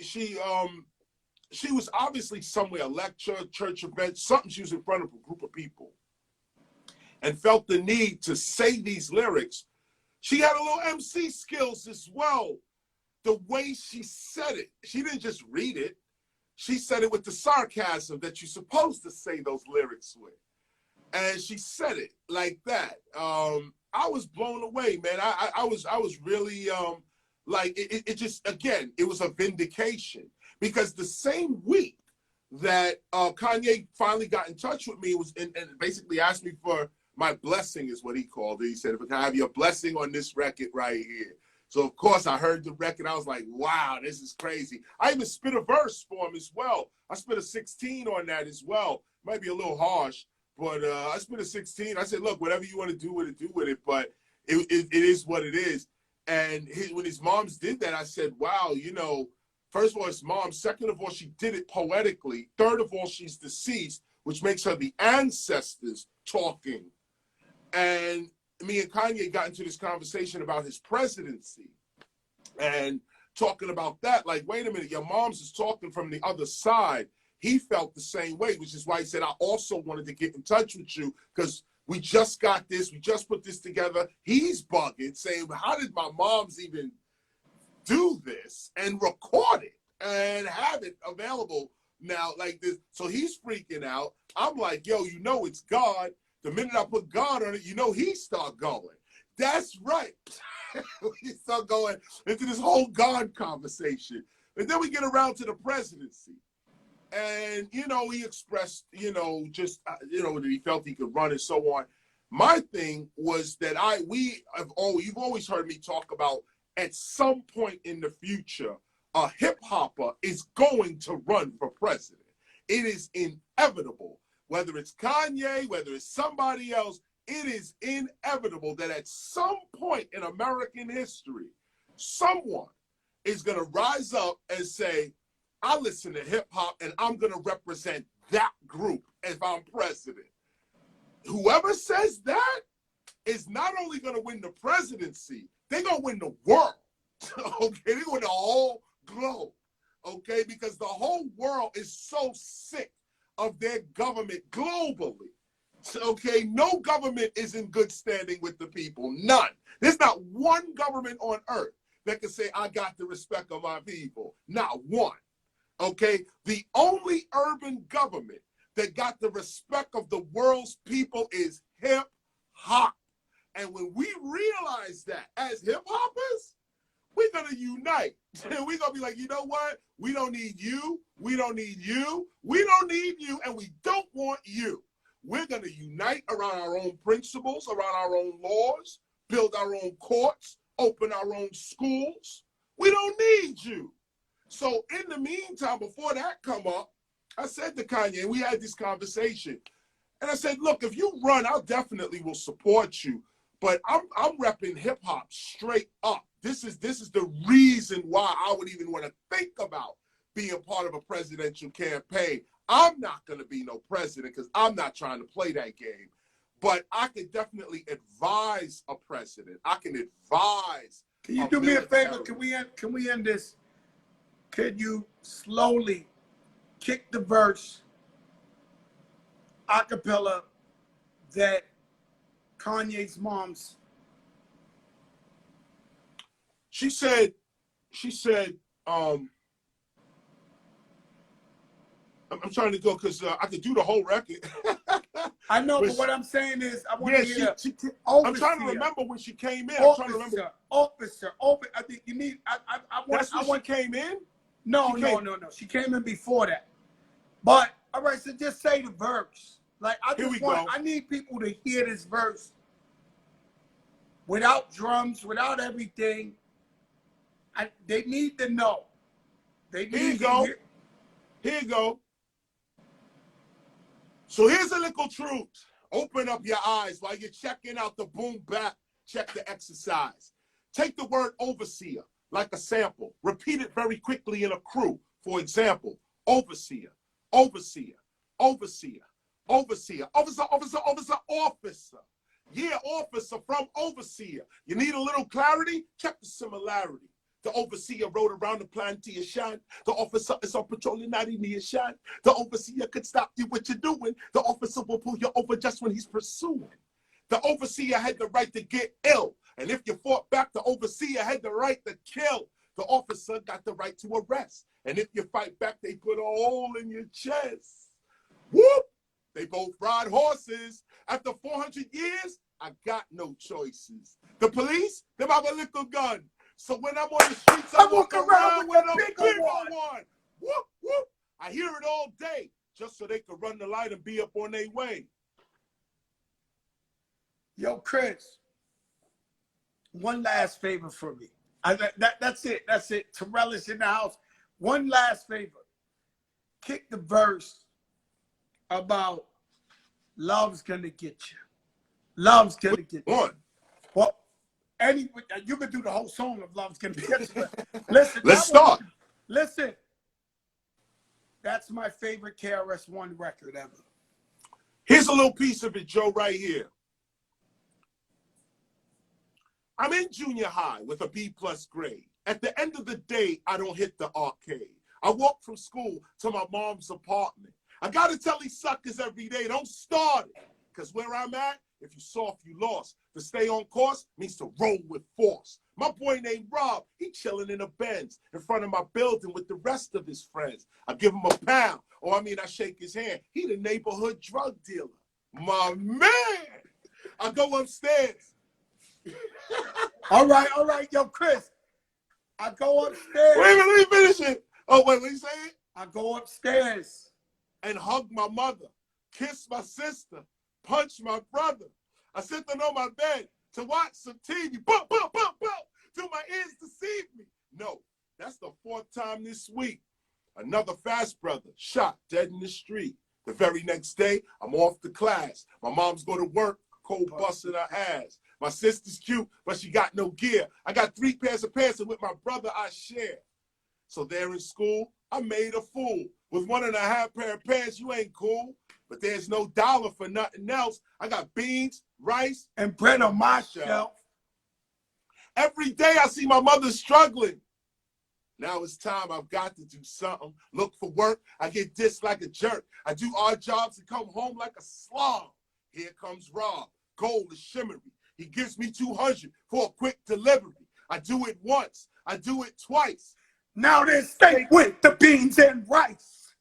B: was obviously somewhere, a lecture, church event, something. She was in front of a group of people and felt the need to say these lyrics. She had a little MC skills as well. The way she said it, she didn't just read it. She said it with the sarcasm that you're supposed to say those lyrics with. And she said it like that. I was blown away, man. I was really like it just, again, it was a vindication because the same week that Kanye finally got in touch with me and basically asked me for my blessing is what he called it. He said, if I can have your blessing on this record right here. So, of course, I heard the record. I was like, wow, this is crazy. I even spit a verse for him as well. I spit a 16 on that as well. Might be a little harsh, but I spit a 16. I said, look, whatever you want to do with it. But it is what it is. And when his moms did that, I said, wow, you know, first of all, it's mom. Second of all, she did it poetically. Third of all, she's deceased, which makes her the ancestors talking. And me and Kanye got into this conversation about his presidency and talking about that. Like, wait a minute, your mom's is talking from the other side. He felt the same way, which is why he said, I also wanted to get in touch with you because We just got this. We just put this together. He's bugging, saying, how did my moms even do this and record it and have it available now like this? So he's freaking out. I'm like, yo, you know it's God. The minute I put God on it, you know he start going. That's right. We start going into this whole God conversation. And then we get around to the presidency. And, you know, he expressed, you know, just, you know, that he felt he could run and so on. My thing was that you've always heard me talk about at some point in the future, a hip hopper is going to run for president. It is inevitable, whether it's Kanye, whether it's somebody else, it is inevitable that at some point in American history, someone is going to rise up and say, I listen to hip hop and I'm going to represent that group if I'm president. Whoever says that is not only going to win the presidency, they're going to win the world. Okay, they're going to win the whole globe. Okay, because the whole world is so sick of their government globally. Okay, no government is in good standing with the people. None. There's not one government on earth that can say, I got the respect of my people. Not one. Okay, the only urban government that got the respect of the world's people is hip hop. And when we realize that as hip hoppers, we're going to unite. And we're going to be like, you know what? We don't need you. We don't need you. We don't need you. And we don't want you. We're going to unite around our own principles, around our own laws, build our own courts, open our own schools. We don't need you. So in the meantime, before that come up, I said to Kanye, and we had this conversation, and I said, look, if you run, I definitely will support you, but I'm repping hip hop straight up. This is the reason why I would even want to think about being part of a presidential campaign. I'm not going to be no president because I'm not trying to play that game, but I can definitely advise a president. I can advise.
A: Can you do me a favor? Can we end this? Could you slowly kick the verse a cappella that Kanye's mom's?
B: She said, I'm trying to go because I could do the whole record.
A: I know, but what I'm saying is, I want to hear.
B: I'm trying to remember when she came in. I'm trying to remember.
A: Officer. I think you need. I want.
B: She came in.
A: No. She came in before that. But all right, so just say the verse. Like I need people to hear this verse without drums, without everything. They need to know. They need
B: Here you go. Here you go. So here's a little truth. Open up your eyes while you're checking out the boom bap. Check the exercise. Take the word overseer like a sample. Repeat it very quickly in a crew. For example, overseer, overseer, overseer, overseer, officer, officer, officer, officer. Yeah, officer from overseer. You need a little clarity? Check the similarity. The overseer rode around the plantation. The officer is on patrol and not in the shot. The overseer could stop you what you're doing. The officer will pull you over just when he's pursuing. The overseer had the right to get ill. And if you fought back, the overseer had the right to kill. The officer got the right to arrest. And if you fight back, they put a hole in your chest. Whoop! They both ride horses. After 400 years, I got no choices. The police, they have a little gun. So when I'm on the streets, I walk around with a bigger one. Whoop, whoop. I hear it all day just so they can run the light and be up on their way.
A: Yo, Chris, one last favor for me. That's it. That's it. Terrell is in the house. One last favor. Kick the verse about love's gonna get you. Love's gonna get you. Well, you could do the whole song of love's gonna get you. Listen,
B: let's start.
A: Listen, that's my favorite KRS1 record ever.
B: Here's a little piece of it, Joe, right here. I'm in junior high with a B+ grade. At the end of the day, I don't hit the arcade. I walk from school to my mom's apartment. I gotta tell these suckers every day, don't start it. Cause where I'm at, If you soft, you lost. To stay on course means to roll with force. My boy named Rob, he chilling in a Benz in front of my building with the rest of his friends. I give him a pound, or I shake his hand. He the neighborhood drug dealer. My man! I go upstairs.
A: All right, yo, Chris. I go upstairs.
B: Wait a minute, let me finish it. Oh, wait, what you saying?
A: I go upstairs.
B: And hug my mother, kiss my sister, punch my brother. I sit down on my bed to watch some TV. Boom, boom, boom, boom. Till my ears deceive me. No, that's the 4th time this week. Another fast brother shot dead in the street. The very next day, I'm off to class. My mom's going to work, cold busting her ass. My sister's cute, but she got no gear. I got 3 pairs of pants, and with my brother I share. So there in school, I made a fool. With 1.5 pair of pants, you ain't cool. But there's no dollar for nothing else. I got beans, rice,
A: and bread on my shelf.
B: Every day I see my mother struggling. Now it's time, I've got to do something. Look for work, I get dissed like a jerk. I do odd jobs and come home like a slob. Here comes Rob, gold is shimmery. He gives me 200 for a quick delivery. I do it once, I do it twice.
A: Now there's steak with the beans and rice.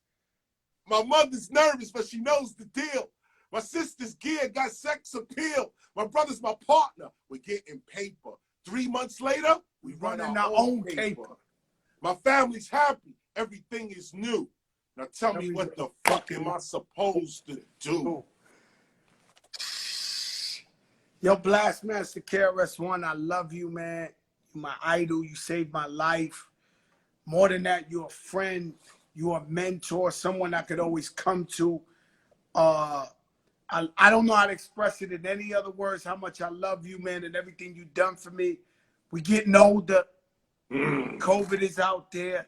B: My mother's nervous, but she knows the deal. My sister's gear got sex appeal. My brother's my partner. We're getting paper. 3 months later, we run our own paper. My family's happy. Everything is new. Now tell me what the fuck am I supposed to do?
A: Yo, Blastmaster KRS1, I love you, man. You're my idol. You saved my life. More than that, you're a friend. You're a mentor, someone I could always come to. I don't know how to express it in any other words, how much I love you, man, and everything you've done for me. We're getting older. COVID is out there.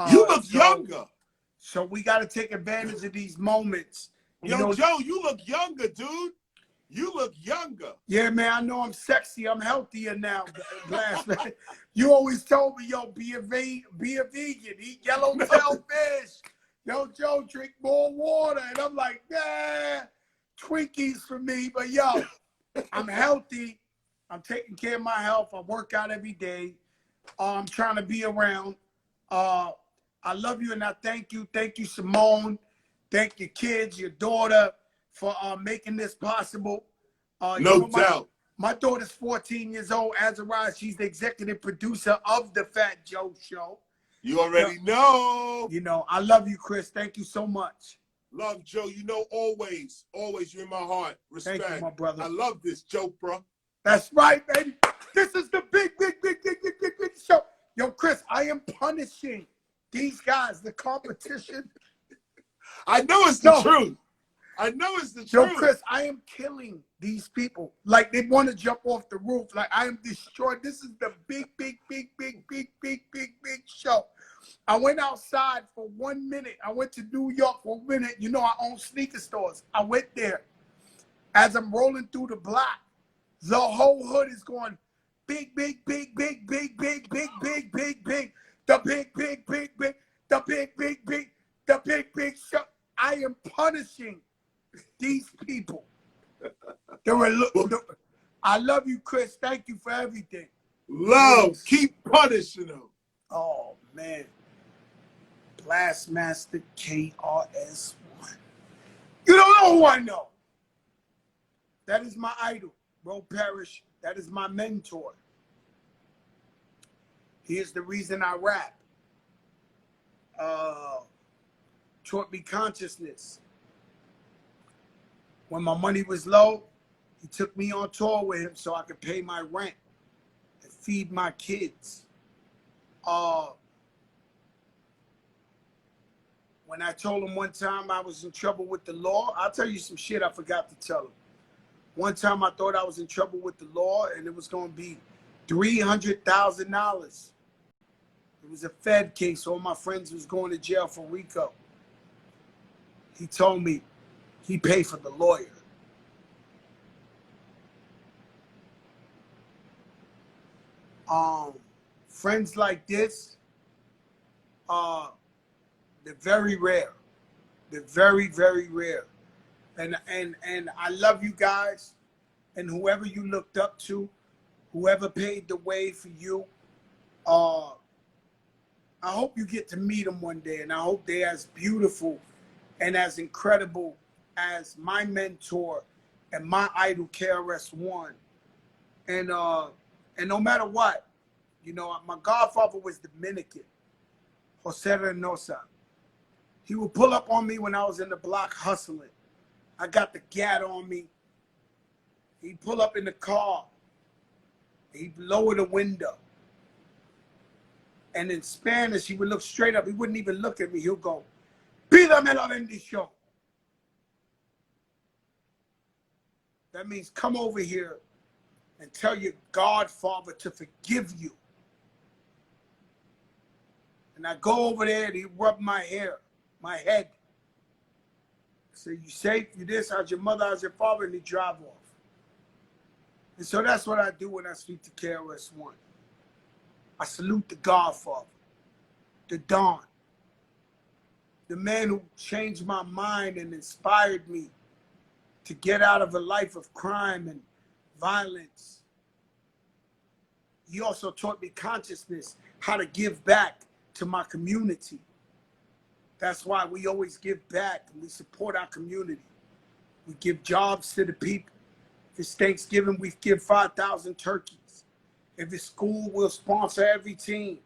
B: You look younger.
A: So we got to take advantage of these moments.
B: Yo, Joe, you look younger, dude. You look younger.
A: Yeah, man, I know I'm sexy. I'm healthier now, Blast, man. You always told me, yo, be a vegan, eat yellowtail fish. Yo, Joe, drink more water. And I'm like, nah, Twinkies for me. But, yo, I'm healthy. I'm taking care of my health. I work out every day. I'm trying to be around. I love you, and I thank you. Thank you, Simone. Thank your kids, your daughter, for making this possible.
B: No doubt.
A: My daughter's 14 years old. Azariah, she's the executive producer of the Fat Joe Show.
B: You already know.
A: You know, I love you, Chris. Thank you so much.
B: Love, Joe. You know, always you're in my heart. Respect.
A: Thank you, my brother.
B: I love this, Joe, bro.
A: That's right, baby. This is the big show. Yo, Chris, I am punishing these guys, the competition.
B: I know it's the truth. I know it's the truth.
A: Yo, Chris, I am killing these people. Like, they want to jump off the roof. Like, I am destroyed. This is the big show. I went outside for 1 minute. I went to New York for a minute. You know, I own sneaker stores. I went there. As I'm rolling through the block, the whole hood is going big. The big. The big show. I am punishing these people. I love you, Chris. Thank you for everything.
B: Love. Keep punishing them.
A: Oh, man. Blastmaster KRS1. You don't know who I know. That is my idol, Ro Parrish. That is my mentor. He is the reason I rap. Taught me consciousness. When my money was low, he took me on tour with him so I could pay my rent and feed my kids. When I told him one time I was in trouble with the law, I'll tell you some shit I forgot to tell him. One time I thought I was in trouble with the law and it was going to be $300,000. It was a Fed case. All my friends was going to jail for RICO. He told me he paid for the lawyer. Friends like this, they're very rare. They're very, very rare. And I love you guys. and whoever you looked up to, whoever paved the way for you. I hope you get to meet them one day, and I hope they're as beautiful and as incredible as my mentor and my idol KRS1. And no matter what, you know, my godfather was Dominican, Jose Reynosa. He would pull up on me when I was in the block hustling. I got the gat on me. He'd pull up in the car. He'd lower the window. And in Spanish, he would look straight up. He wouldn't even look at me. He'll go, "Pídame la bendición." That means come over here and tell your godfather to forgive you. And I go over there and he rub my hair, my head. I say, "You safe? You this? How's your mother? How's your father?" And he drive off. And so that's what I do when I speak to KRS1. I salute the godfather, the Don, the man who changed my mind and inspired me to get out of a life of crime and violence. He also taught me consciousness, how to give back to my community. That's why we always give back and we support our community. We give jobs to the people. If it's Thanksgiving, we give 5,000 turkeys. If it's school, we'll sponsor every team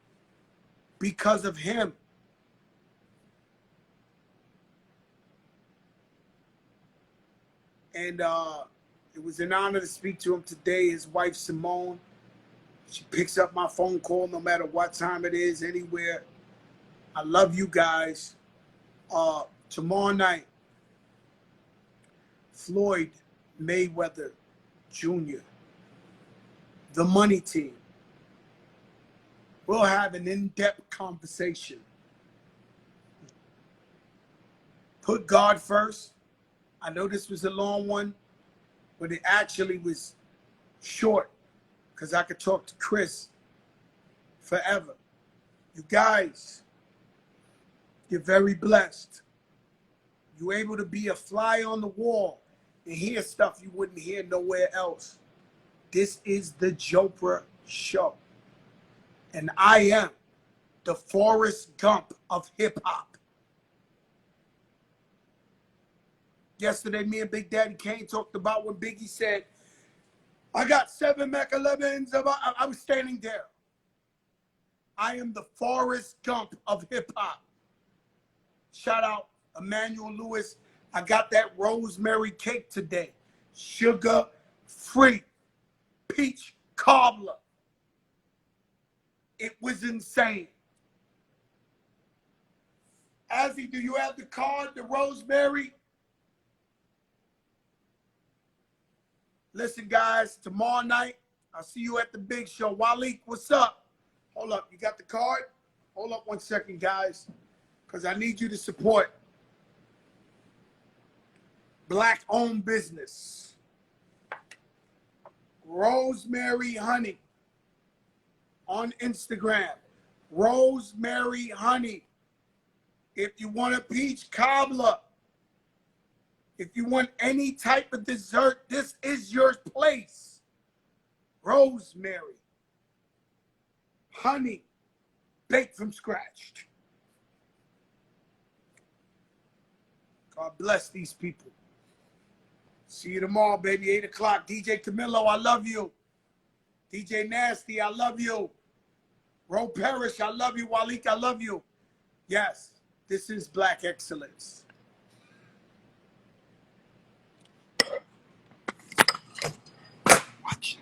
A: because of him. And it was an honor to speak to him today. His wife, Simone, she picks up my phone call no matter what time it is, anywhere. I love you guys. Tomorrow night, Floyd Mayweather Jr., the Money Team. We'll have an in-depth conversation. Put God first. I know this was a long one, but it actually was short because I could talk to Chris forever. You guys, you're very blessed. You're able to be a fly on the wall and hear stuff you wouldn't hear nowhere else. This is the Djaytiger Show. And I am the Forrest Gump of hip-hop. Yesterday, me and Big Daddy Kane talked about when Biggie said, "I got 7 Mac 11s." I was standing there. I am the Forrest Gump of hip-hop. Shout out Emmanuel Lewis. I got that rosemary cake today. Sugar-free. Peach cobbler. It was insane. Azzy, do you have the card, the rosemary? Listen, guys, tomorrow night, I'll see you at the big show. Walik, what's up? Hold up, you got the card? Hold up 1 second, guys, because I need you to support Black-owned business. Rosemary Honey on Instagram. Rosemary Honey. If you want a peach cobbler, if you want any type of dessert, this is your place. Rosemary Honey, baked from scratch. God bless these people. See you tomorrow, baby, 8 o'clock. DJ Camilo, I love you. DJ Nasty, I love you. Ro Parrish, I love you. Walik, I love you. Yes, this is Black Excellence. Watch.